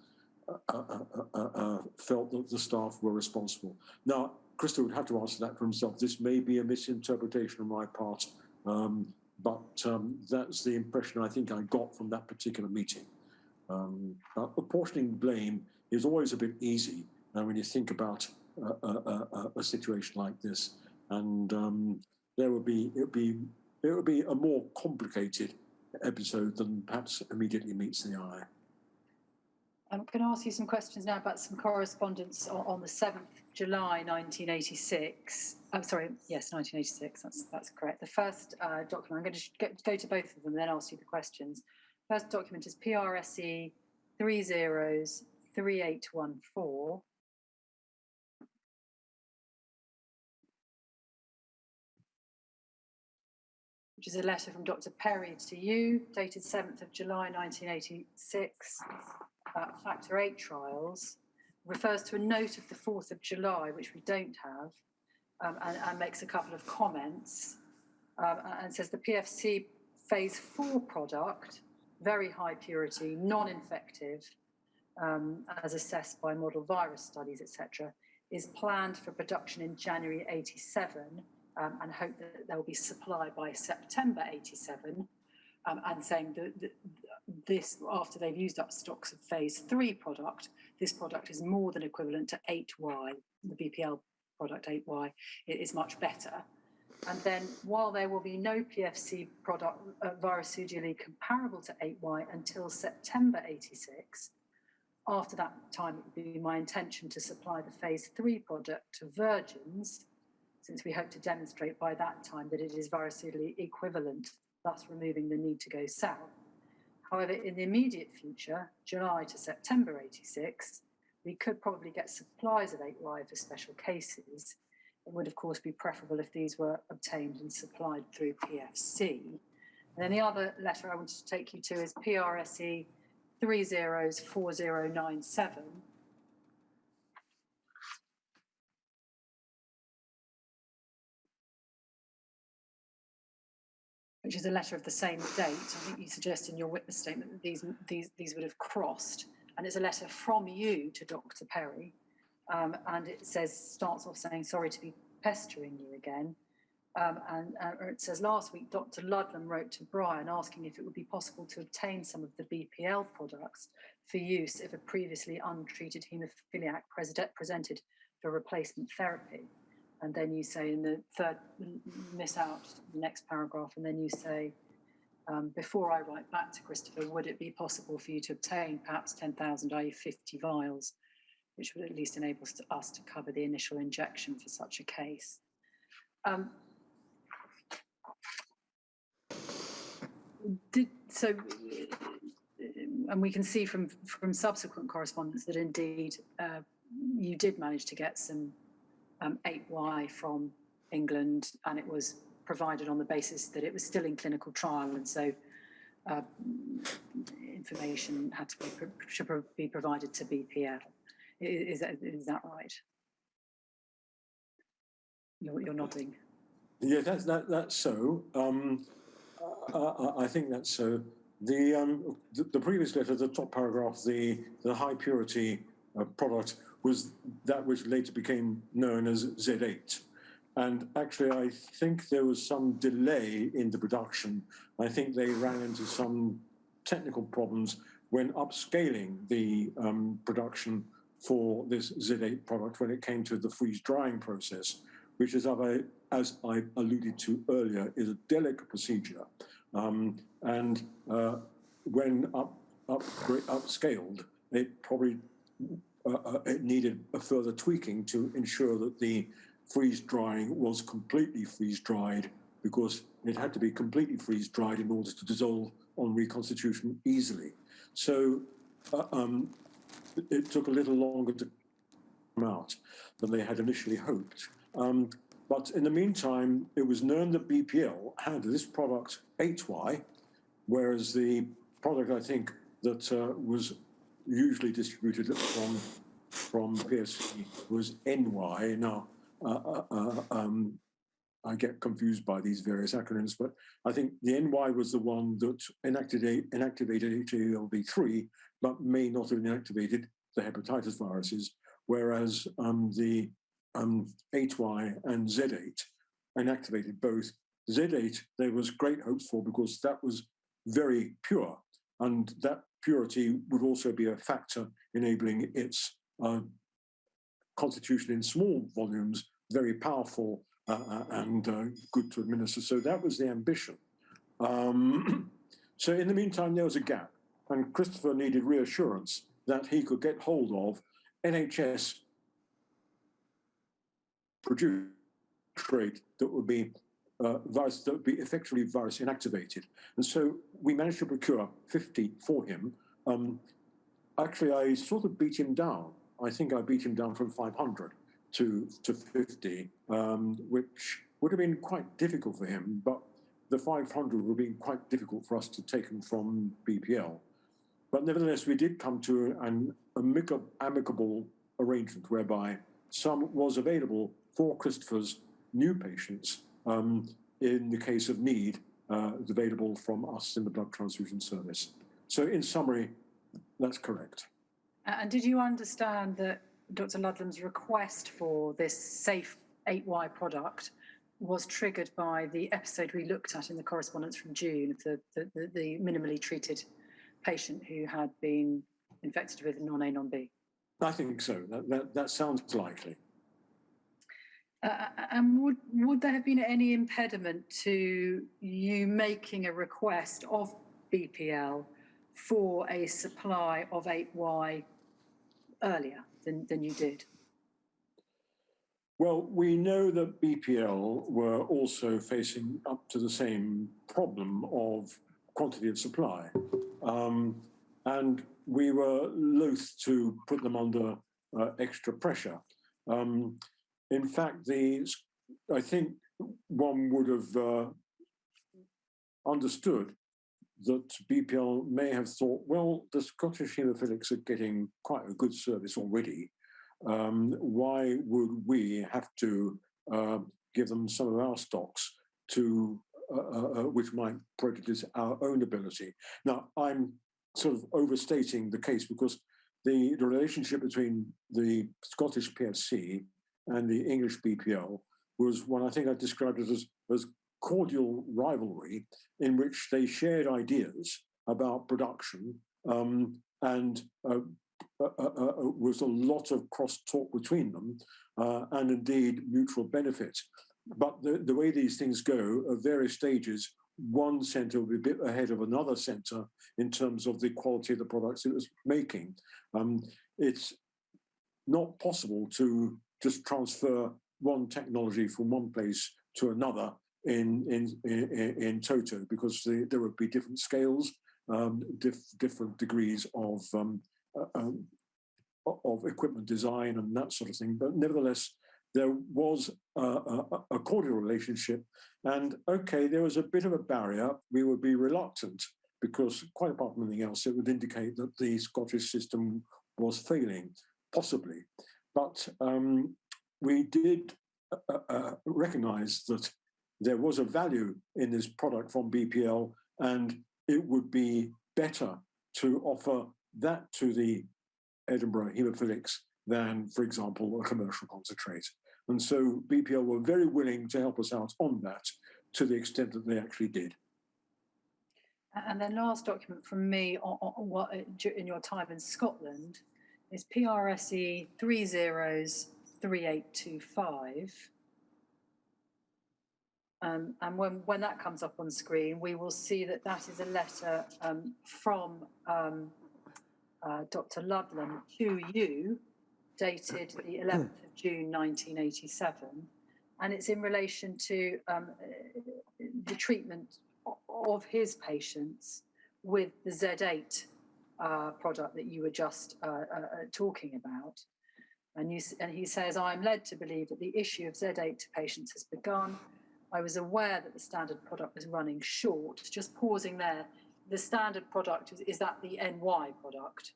that the staff were responsible. Now, Christopher would have to answer that for himself. This may be a misinterpretation on my part, but that's the impression I think I got from that particular meeting. Apportioning blame is always a bit easy when you think about a situation like this, and it would be a more complicated episode than perhaps immediately meets the eye. Can I ask you some questions now about some correspondence on the 7th July 1986? I'm sorry, yes, 1986, that's correct. The first document, I'm going to go to both of them and then ask you the questions. First document is PRSE 303814. Which is a letter from Dr. Perry to you, dated 7th of July 1986, about factor VIII trials, refers to a note of the 4th of July, which we don't have, and makes a couple of comments, and says the PFC phase 4 product very high purity, non-infective, as assessed by model virus studies, etc., is planned for production in January 87, and hope that there will be supply by September 87, and saying that this, after they've used up stocks of phase 3 product, this product is more than equivalent to 8Y, the BPL product 8Y. It is much better. And then while there will be no PFC product virus-pseudally comparable to 8Y until September 86, after that time it would be my intention to supply the phase 3 product to virgins, since we hope to demonstrate by that time that it is virus-pseudally equivalent, thus removing the need to go south. However, in the immediate future, July to September 86, we could probably get supplies of 8Y for special cases. It would, of course, be preferable if these were obtained and supplied through PFC. And then the other letter I wanted to take you to is PRSE 304097. Which is a letter of the same date. I think you suggest in your witness statement that these would have crossed. And it's a letter from you to Dr. Perry. And it starts off saying, sorry to be pestering you again. Or it says, last week, Dr. Ludlam wrote to Brian asking if it would be possible to obtain some of the BPL products for use if a previously untreated haemophiliac presented for replacement therapy. And then you say in the third, miss out the next paragraph, and then you say, before I write back to Christopher, would it be possible for you to obtain perhaps 10,000, i.e. 50 vials, which would at least enable us to cover the initial injection for such a case? And we can see from subsequent correspondence that indeed you did manage to get some 8Y from England, and it was provided on the basis that it was still in clinical trial, and so information had to should be provided to BPL. Is that right? You're nodding. Yeah, that's so. I think that's so. The previous letter, the top paragraph, the high purity product was that which later became known as Z8. And actually, I think there was some delay in the production. I think they ran into some technical problems when upscaling the production for this Z8 product when it came to the freeze drying process, which, as I alluded to earlier, is a delicate procedure. When upscaled, it probably it needed a further tweaking to ensure that the freeze drying was completely freeze dried, because it had to be completely freeze dried in order to dissolve on reconstitution easily. So it took a little longer to come out than they had initially hoped. But in the meantime, it was known that BPL had this product 8Y, whereas the product, I think, that was usually distributed from PSC was NY. Now, I get confused by these various acronyms, but I think the NY was the one that inactivated HALV3, but may not have inactivated the hepatitis viruses, whereas the 8Y and Z8 inactivated both. Z8, there was great hopes for because that was very pure, and that purity would also be a factor enabling its constitution in small volumes, very powerful and good to administer. So that was the ambition. So in the meantime, there was a gap, and Christopher needed reassurance that he could get hold of NHS produced trade that would be virus, that would be effectively virus inactivated. And so we managed to procure 50 for him. Actually, I sort of beat him down. I think I beat him down from 500 to 50, which would have been quite difficult for him, but the 500 would have been quite difficult for us to take him from BPL. But nevertheless, we did come to an amicable arrangement whereby some was available for Christopher's new patients in the case of need, available from us in the blood transfusion service. So in summary, that's correct. And did you understand that Dr. Ludlam's request for this safe 8Y product was triggered by the episode we looked at in the correspondence from June of the minimally treated patient who had been infected with non-A, non-B? I think so. That sounds likely. And would there have been any impediment to you making a request of BPL for a supply of 8Y earlier than you did? Well, we know that BPL were also facing up to the same problem of quantity of supply. And we were loath to put them under extra pressure. In fact, I think one would have understood that BPL may have thought, well, the Scottish haemophilics are getting quite a good service already. Why would we have to give them some of our stocks to which might prejudice our own ability? Now, I'm sort of overstating the case because the relationship between the Scottish PSC and the English BPL was one I think I described it as cordial rivalry, in which they shared ideas about production and was a lot of cross-talk between them and indeed mutual benefit. But the way these things go, at various stages, one centre will be a bit ahead of another centre in terms of the quality of the products it was making. It's not possible to just transfer one technology from one place to another in toto, because there would be different scales, different degrees of equipment design and that sort of thing. But nevertheless, there was a cordial relationship. And okay, there was a bit of a barrier. We would be reluctant because, quite apart from anything else, it would indicate that the Scottish system was failing, possibly. But we did recognise that there was a value in this product from BPL, and it would be better to offer that to the Edinburgh haemophilics than, for example, a commercial concentrate. And so BPL were very willing to help us out on that to the extent that they actually did. And then last document from me on what in your time in Scotland is PRSE 303825. And when that comes up on screen, we will see that that is a letter from Dr. Ludlam to you, dated the 11th of June 1987, and it's in relation to the treatment of his patients with the Z8 product that you were just talking about. And he says, I am led to believe that the issue of Z8 to patients has begun. I was aware that the standard product was running short. Just pausing there, the standard product, is that the NY product?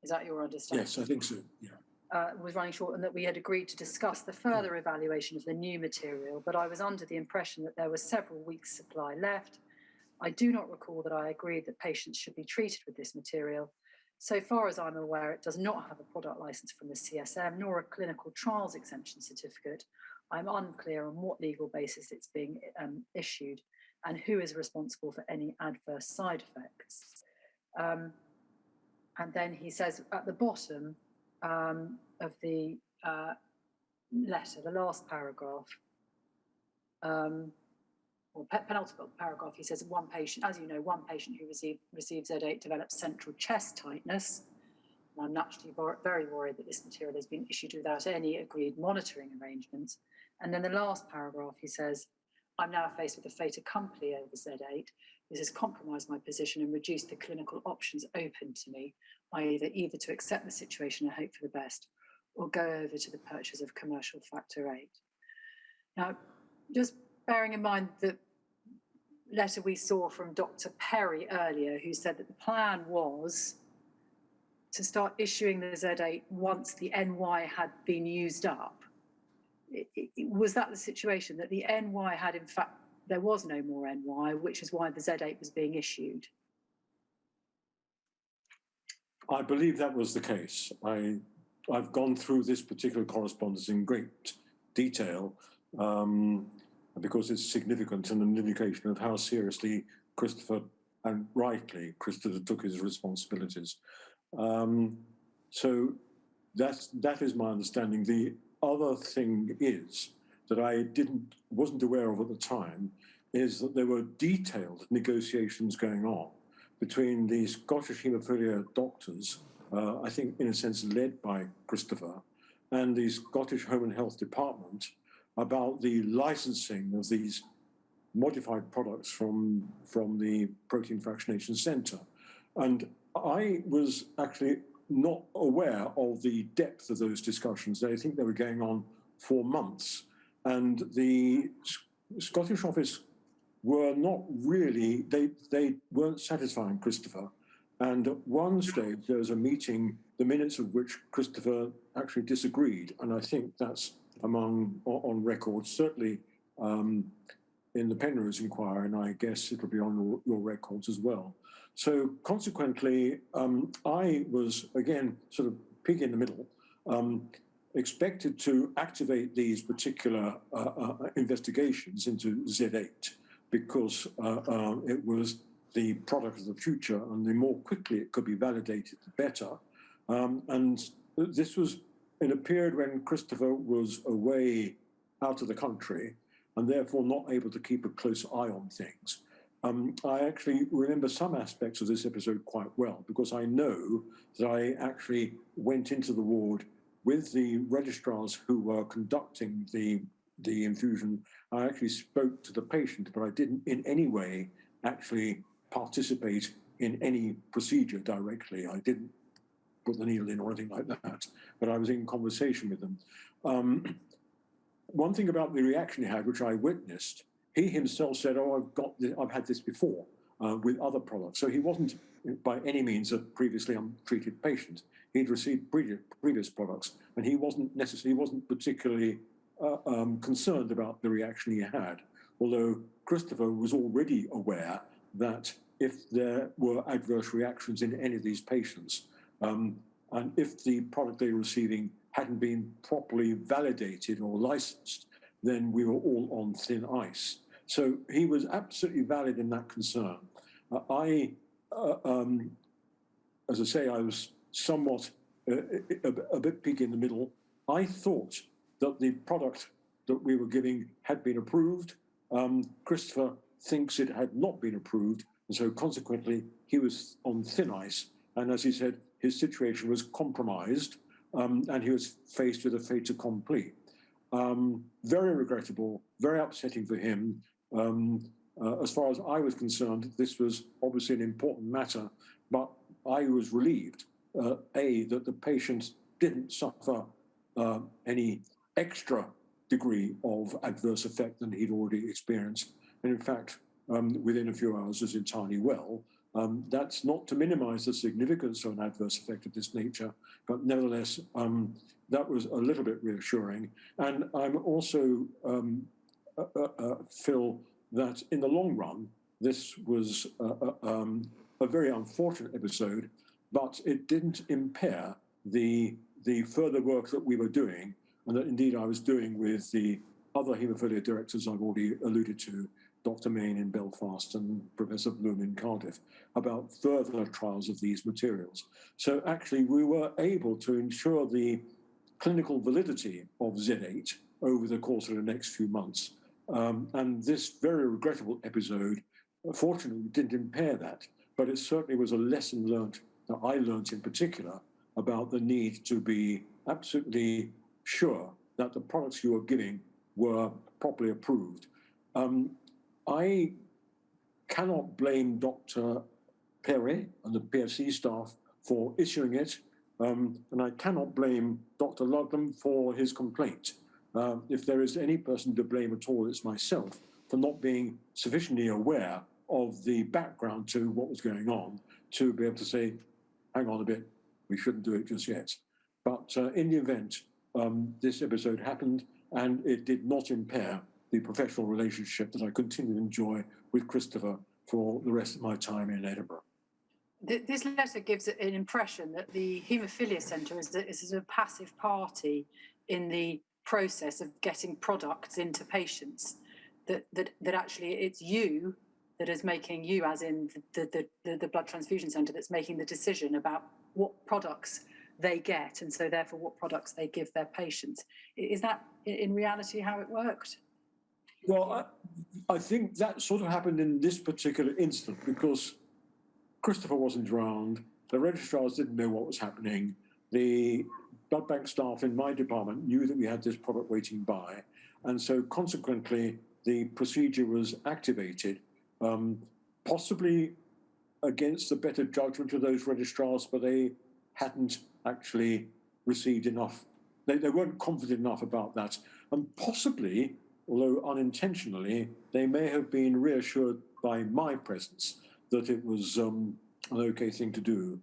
Is that your understanding? Yes, I think so, yeah. Was running short, and that we had agreed to discuss the further evaluation of the new material, but I was under the impression that there was several weeks' supply left. I do not recall that I agreed that patients should be treated with this material. So far as I'm aware, it does not have a product license from the CSM, nor a clinical trials exemption certificate. I'm unclear on what legal basis it's being issued and who is responsible for any adverse side effects. And then he says at the bottom of the letter, the last paragraph, or penultimate paragraph, he says one patient, as you know, one patient who received Z8 developed central chest tightness. And I'm naturally very worried that this material has been issued without any agreed monitoring arrangements. And then the last paragraph, he says, I'm now faced with a fait accompli over Z8. This has compromised my position and reduced the clinical options open to me, either to accept the situation and hope for the best, or go over to the purchase of commercial factor 8. Now, just bearing in mind the letter we saw from Dr. Perry earlier, who said that the plan was to start issuing the Z8 once the NY had been used up. Was that the situation, that the NY had, in fact, there was no more NY, which is why the Z8 was being issued? I believe that was the case. I've gone through this particular correspondence in great detail because it's significant and an indication of how seriously Christopher, and rightly, Christopher took his responsibilities. So that is my understanding. The other thing is that I wasn't aware of at the time is that there were detailed negotiations going on between the Scottish haemophilia doctors, I think in a sense led by Christopher, and the Scottish Home and Health Department about the licensing of these modified products from the Protein Fractionation Centre. And I was actually not aware of the depth of those discussions. I think they were going on for months. And the Scottish office were not really, they weren't satisfying Christopher. And at one stage, there was a meeting, the minutes of which Christopher actually disagreed. And I think that's on record, certainly in the Penrose inquiry, and I guess it'll be on your records as well. So consequently, I was, again, sort of pig in the middle, expected to activate these particular investigations into Z8 because it was the product of the future, and the more quickly it could be validated, the better. And this was in a period when Christopher was away out of the country and therefore not able to keep a close eye on things. I actually remember some aspects of this episode quite well because I know that I actually went into the ward with the registrars who were conducting the infusion. I actually spoke to the patient, but I didn't in any way actually participate in any procedure directly. I didn't put the needle in or anything like that, but I was in conversation with them. One thing about the reaction he had, which I witnessed, he himself said, "Oh, I've had this before with other products." So he wasn't by any means a previously untreated patient. He'd received previous products, and he wasn't particularly concerned about the reaction he had. Although Christopher was already aware that if there were adverse reactions in any of these patients, and if the product they were receiving hadn't been properly validated or licensed, then we were all on thin ice. So he was absolutely valid in that concern. As I say, I was somewhat a bit pig in the middle. I thought that the product that we were giving had been approved. Christopher thinks it had not been approved, and so consequently he was on thin ice. And as he said, his situation was compromised, and he was faced with a fait accompli. Very regrettable, very upsetting for him. As far as I was concerned, this was obviously an important matter, but I was relieved, that the patient didn't suffer any extra degree of adverse effect than he'd already experienced. And in fact, within a few hours was entirely well. That's not to minimize the significance of an adverse effect of this nature, but nevertheless, that was a little bit reassuring. And I'm also, Phil, that in the long run, this was a very unfortunate episode, but it didn't impair the further work that we were doing, and that indeed I was doing with the other haemophilia directors I've already alluded to, Dr. Main in Belfast and Professor Bloom in Cardiff, about further trials of these materials. So actually we were able to ensure the clinical validity of Z8 over the course of the next few months. And this very regrettable episode, fortunately, didn't impair that, but it certainly was a lesson learned, that I learned in particular, about the need to be absolutely sure that the products you were giving were properly approved. I cannot blame Dr. Perret and the PFC staff for issuing it, and I cannot blame Dr. Ludlam for his complaint. If there is any person to blame at all, it's myself for not being sufficiently aware of the background to what was going on to be able to say, hang on a bit, we shouldn't do it just yet. But in the event, this episode happened, and it did not impair the professional relationship that I continue to enjoy with Christopher for the rest of my time in Edinburgh. This letter gives an impression that the Haemophilia Centre is a passive party in the process of getting products into patients. That actually it's you that is making, you as in the blood transfusion centre, that's making the decision about what products they get, and so therefore what products they give their patients. Is that in reality how it worked? Well, I think that sort of happened in this particular instance because Christopher wasn't around, the registrars didn't know what was happening, the blood bank staff in my department knew that we had this product waiting by, and so consequently the procedure was activated, possibly against the better judgment of those registrars, but they hadn't actually received enough. They weren't confident enough about that, and possibly, although unintentionally, they may have been reassured by my presence that it was an okay thing to do.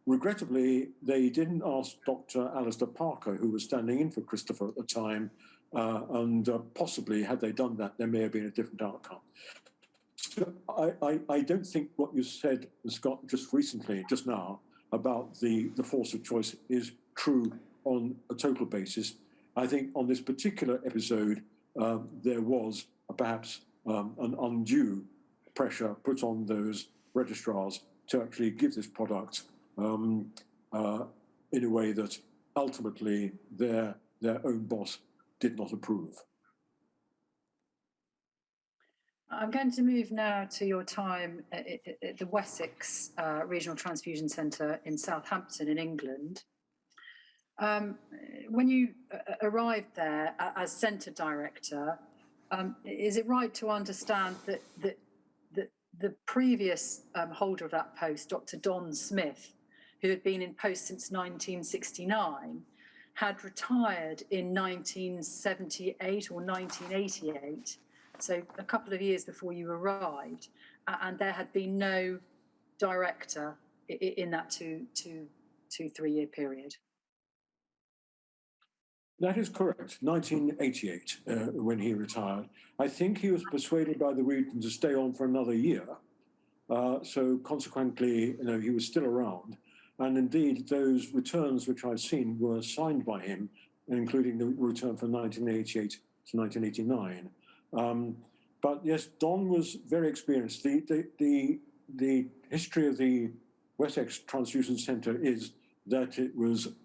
Regrettably, they didn't ask Dr. Alistair Parker, who was standing in for Christopher at the time, and possibly, had they done that, there may have been a different outcome. So I don't think what you said, Scott, just recently, just now, about the force of choice is true on a total basis. I think on this particular episode, there was perhaps an undue pressure put on those registrars to actually give this product in a way that ultimately their own boss did not approve. I'm going to move now to your time at the Wessex Regional Transfusion Centre in Southampton in England. When you arrived there as centre director, is it right to understand that the previous holder of that post, Dr. Don Smith, who had been in post since 1969, had retired in 1978 or 1988, so a couple of years before you arrived, and there had been no director in that 3 year period? That is correct. 1988, when he retired. I think he was persuaded by the region to stay on for another year. So consequently, he was still around. And indeed, those returns which I've seen were signed by him, including the return from 1988 to 1989. But yes, Don was very experienced. The history of the Wessex Transfusion Centre is that it was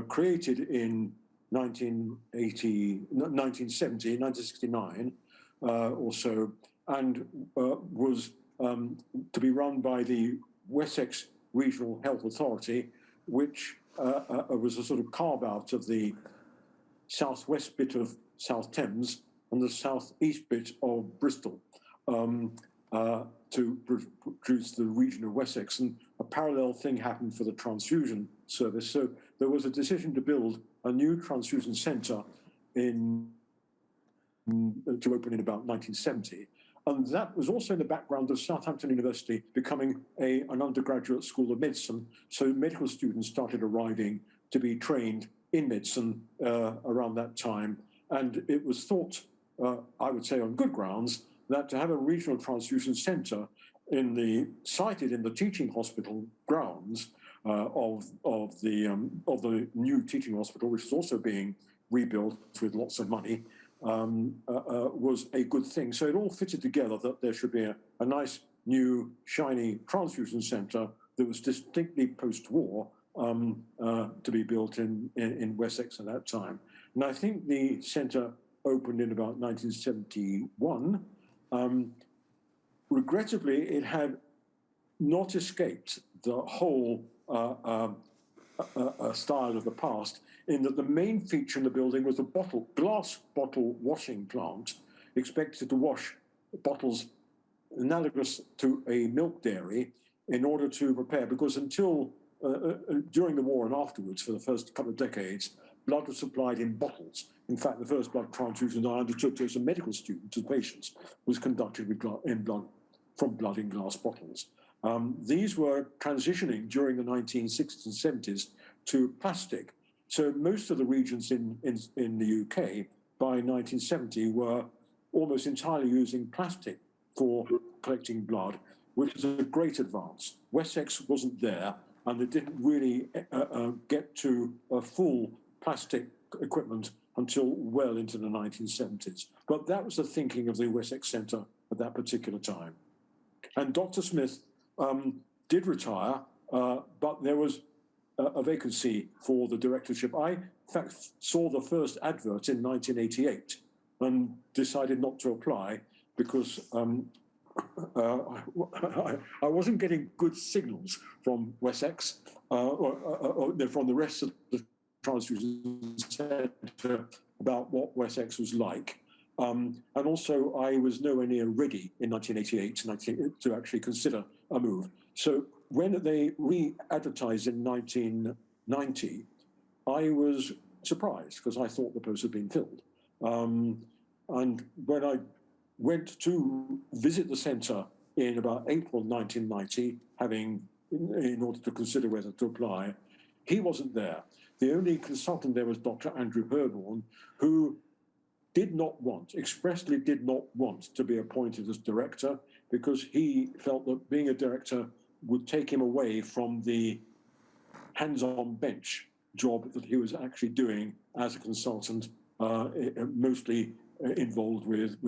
created in 1969 or so, and was to be run by the Wessex Regional Health Authority, which was a sort of carve-out of the southwest bit of South Thames and the southeast bit of Bristol to produce the region of Wessex. And a parallel thing happened for the transfusion service. So there was a decision to build a new transfusion centre to open in about 1970. And that was also in the background of Southampton University becoming an undergraduate school of medicine. So medical students started arriving to be trained in medicine around that time. And it was thought, I would say on good grounds, that to have a regional transfusion centre sited in the teaching hospital grounds of the new teaching hospital, which is also being rebuilt with lots of money, was a good thing. So it all fitted together that there should be a nice, new, shiny transfusion centre that was distinctly post-war to be built in Wessex at that time. And I think the centre opened in about 1971. Regrettably, it had not escaped the whole style of the past, in that the main feature in the building was a glass bottle washing plant, expected to wash bottles analogous to a milk dairy in order to prepare, because until during the war and afterwards, for the first couple of decades, blood was supplied in bottles. In fact, the first blood transfusion I undertook as a medical student to patients was conducted from blood in glass bottles. These were transitioning during the 1960s and 70s to plastic. So most of the regions in the UK by 1970 were almost entirely using plastic for collecting blood. which is a great advance. Wessex wasn't there, and they didn't really get to a full plastic equipment until well into the 1970s. But that was the thinking of the Wessex Centre at that particular time. And Dr. Smith did retire, but there was a vacancy for the directorship. I, in fact, saw the first advert in 1988 and decided not to apply because I wasn't getting good signals from Wessex or from the rest of the Transfusion Centre about what Wessex was like. And also, I was nowhere near ready in 1988 to actually consider a move. So when they re-advertised in 1990, I was surprised because I thought the post had been filled. And when I went to visit the centre in about April 1990, in order to consider whether to apply, he wasn't there. The only consultant there was Dr. Andrew Herborn, who expressly did not want to be appointed as director because he felt that being a director would take him away from the hands-on bench job that he was actually doing as a consultant, mostly involved with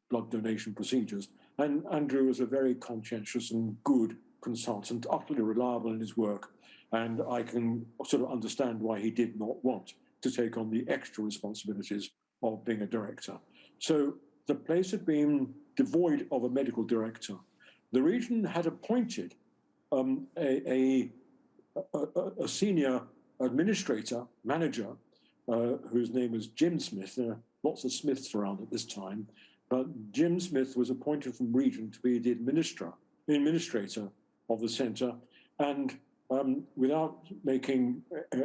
blood donation procedures. And Andrew was a very conscientious and good consultant, utterly reliable in his work. And I can sort of understand why he did not want to take on the extra responsibilities of being a director. So the place had been devoid of a medical director. The region had appointed a senior administrator, manager, whose name was Jim Smith. There are lots of Smiths around at this time, but Jim Smith was appointed from region to be the administrator of the centre. And without making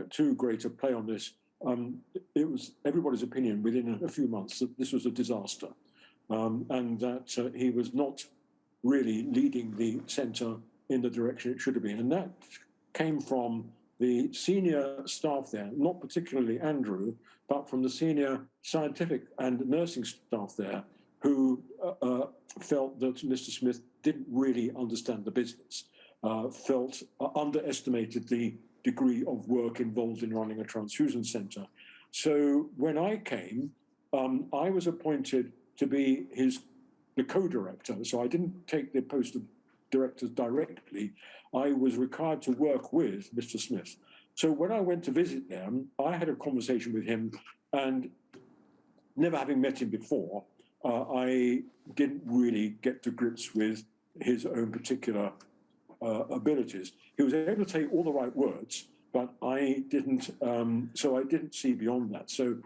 too great a play on this, it was everybody's opinion within a few months that this was a disaster, and that he was not really leading the centre in the direction it should have been. And that came from the senior staff there, not particularly Andrew, but from the senior scientific and nursing staff there, who felt that Mr. Smith didn't really understand the business, underestimated the degree of work involved in running a transfusion centre. So when I came, I was appointed to be the co-director. So I didn't take the post of director directly. I was required to work with Mr. Smith. So when I went to visit them, I had a conversation with him, and never having met him before, I didn't really get to grips with his own particular abilities. He was able to say all the right words, but I didn't, so I didn't see beyond that. So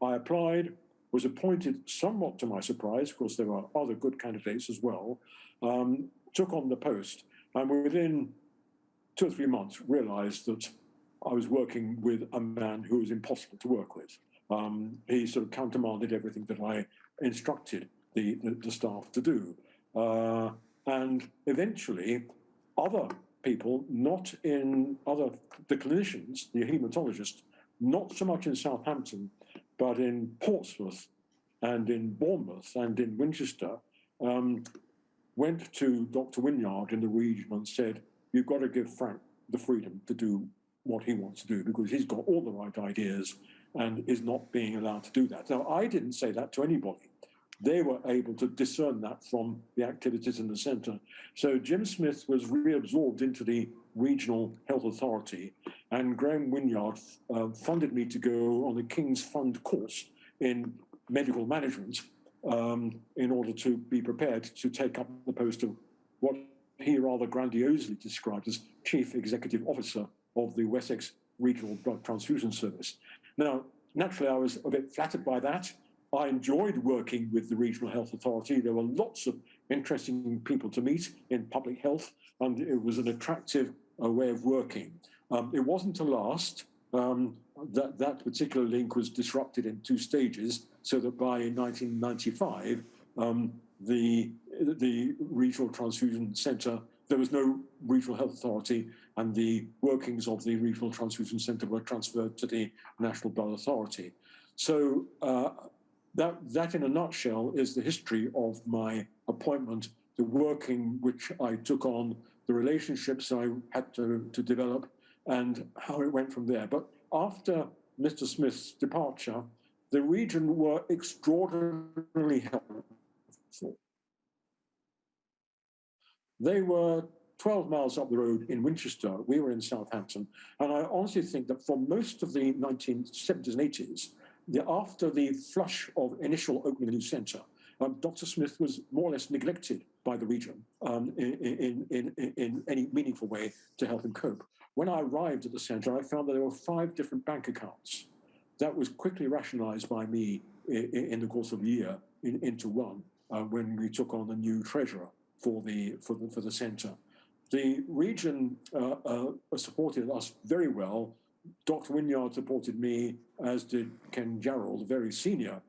I applied, was appointed somewhat to my surprise, because there were other good candidates as well, took on the post, and within 2 or 3 months realized that I was working with a man who was impossible to work with. He sort of countermanded everything that I instructed the staff to do. And eventually, other people, the clinicians, the haematologists, not so much in Southampton, but in Portsmouth and in Bournemouth and in Winchester, went to Dr. Wynyard in the region and said, you've got to give Frank the freedom to do what he wants to do, because he's got all the right ideas and is not being allowed to do that. Now, I didn't say that to anybody. They were able to discern that from the activities in the centre. So Jim Smith was reabsorbed into the regional health authority, and Graham Wynyard funded me to go on the King's Fund course in medical management in order to be prepared to take up the post of what he rather grandiosely described as Chief Executive Officer of the Wessex Regional Blood Transfusion Service. Now, naturally, I was a bit flattered by that. I enjoyed working with the Regional Health Authority. There were lots of interesting people to meet in public health, and it was an attractive way of working. It wasn't to last. That particular link was disrupted in 2 stages, so that by 1995, the Regional Transfusion Centre, there was no Regional Health Authority, and the workings of the Regional Transfusion Centre were transferred to the National Blood Authority. So that in a nutshell is the history of my appointment the working which I took on, the relationships I had to develop, and how it went from there. But after Mr. Smith's departure, the region were extraordinarily helpful. They were 12 miles up the road in Winchester. We were in Southampton. And I honestly think that for most of the 1970s and 80s, after the flush of initial opening of the new centre, Dr. Smith was more or less neglected by the region in any meaningful way to help him cope. When I arrived at the centre, I found that there were 5 different bank accounts. That was quickly rationalised by me in the course of a year into one when we took on a new treasurer for the centre. The region supported us very well. Dr. Wynyard supported me, as did Ken Jarrell, the very senior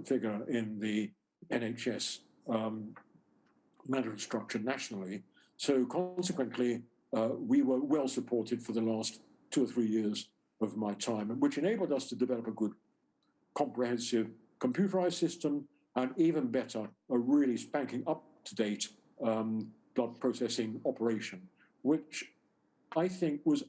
figure in the NHS management structure nationally. So consequently, we were well supported for the last 2 or 3 years of my time, which enabled us to develop a good, comprehensive computerized system, and even better, a really spanking up-to-date blood processing operation, which I think was,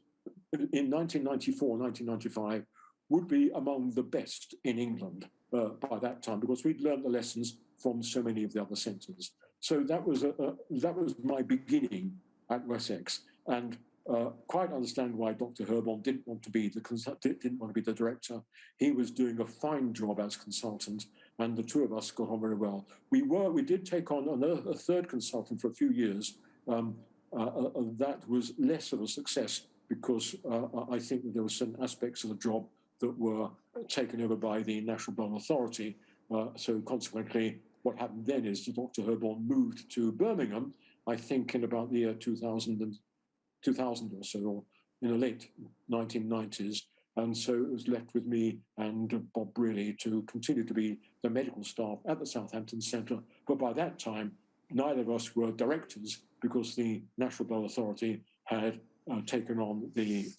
in 1994, 1995, would be among the best in England by that time, because we'd learned the lessons from so many of the other centres. So that was my beginning at Wessex, and quite understand why Dr. Herborn didn't want to be the director. He was doing a fine job as consultant, and the two of us got on very well. We did take on a third consultant for a few years. That was less of a success because I think that there were certain aspects of the job that were taken over by the National Blood Authority. So consequently, what happened then is that Dr. Herborn moved to Birmingham, I think in about the year 2000 or so, or in the late 1990s. And so it was left with me and Bob Brearley to continue to be the medical staff at the Southampton Centre. But by that time, neither of us were directors because the National Blood Authority had taken on the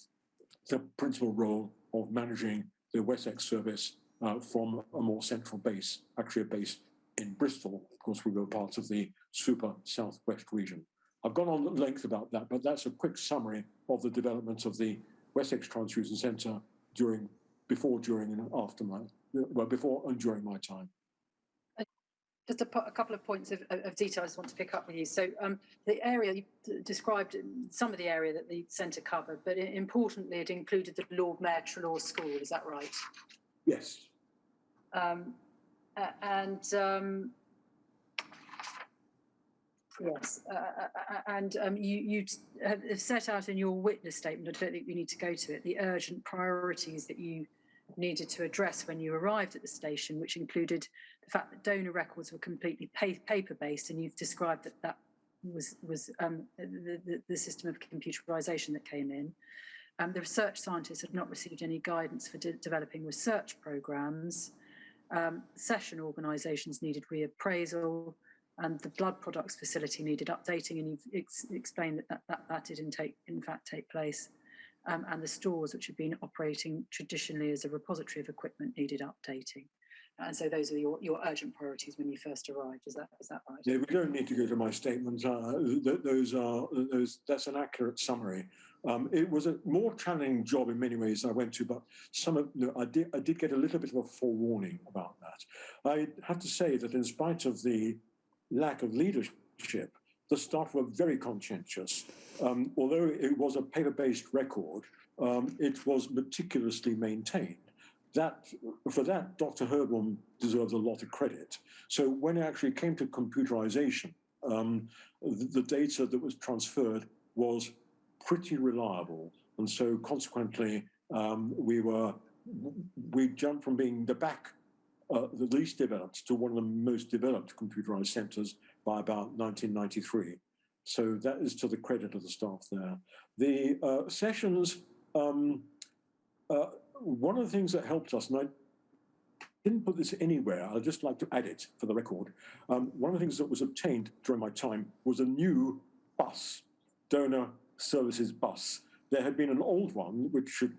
principal role of managing the Wessex service from a more central base, actually a base in Bristol, because we were part of the super southwest region. I've gone on at length about that, but that's a quick summary of the development of the Wessex Transfusion Centre before, during, and after before and during my time. Just a couple of points of detail I just want to pick up with you. So the area you described, some of the area that the centre covered, but importantly, it included the Lord Mayor Trelaw School. Is that right? Yes. Yes, you have set out in your witness statement, I don't think we need to go to it, the urgent priorities that you needed to address when you arrived at the station, which included the fact that donor records were completely paper-based, and you've described that was the system of computerization that came in. The research scientists had not received any guidance for developing research programs. Session organisations needed reappraisal, and the blood products facility needed updating, and you've explained that did in fact take place. And the stores, which had been operating traditionally as a repository of equipment, needed updating. And so those are your urgent priorities when you first arrived. Is that right? Yeah, we don't need to go to my statements. That's an accurate summary. It was a more challenging job in many ways I went to, but I did get a little bit of a forewarning about that. I have to say that in spite of the lack of leadership, the staff were very conscientious. Although it was a paper-based record, it was meticulously maintained. For that, Dr. Herborn deserves a lot of credit. So when it actually came to computerization, the data that was transferred was pretty reliable. And so consequently, we jumped from being the least developed to one of the most developed computerized centers by about 1993. So that is to the credit of the staff there. The sessions, one of the things that helped us, and I didn't put this anywhere, I'd just like to add it for the record. One of the things that was obtained during my time was a new bus, donor services bus. There had been an old one which had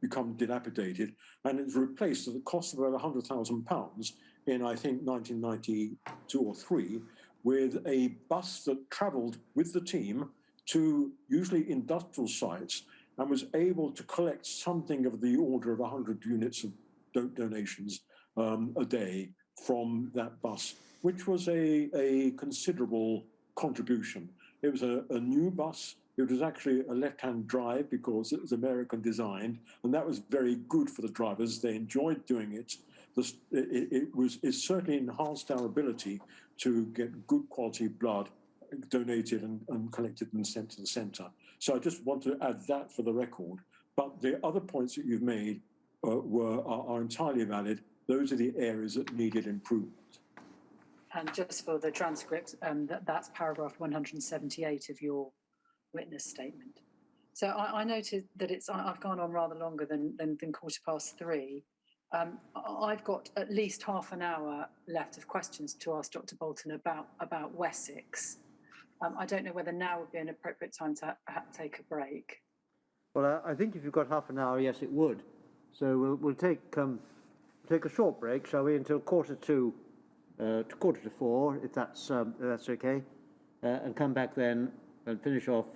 become dilapidated, and it was replaced at the cost of about £100,000 in, I think, 1992 or 3 with a bus that travelled with the team to usually industrial sites and was able to collect something of the order of 100 units of donations a day from that bus, which was a considerable contribution. It was a new bus. It was actually a left-hand drive because it was American designed, and that was very good for the drivers. They enjoyed doing it. It certainly enhanced our ability to get good quality blood donated and collected and sent to the centre. So I just want to add that for the record. But the other points that you've made are entirely valid. Those are the areas that needed improvement. And just for the transcript, that's paragraph 178 of your witness statement. So I noted that I've gone on rather longer than 3:15. I've got at least half an hour left of questions to ask Dr. Boulton about Wessex. I don't know whether now would be an appropriate time to take a break. Well, I think if you've got half an hour, yes, it would. So we'll take a short break, shall we, until quarter to 4, if that's okay, and come back then and finish off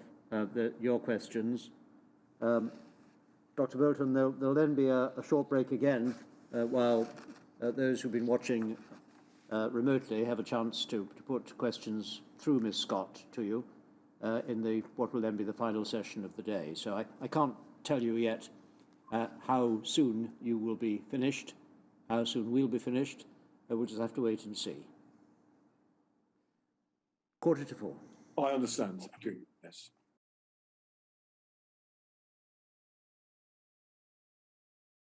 your questions. Dr. Boulton, there'll then be a short break again while those who've been watching remotely have a chance to put questions through Ms. Scott to you in what will then be the final session of the day. So I can't tell you yet how soon you will be finished, how soon we'll be finished. We'll just have to wait and see. 3:45. I understand. Thank you. Yes.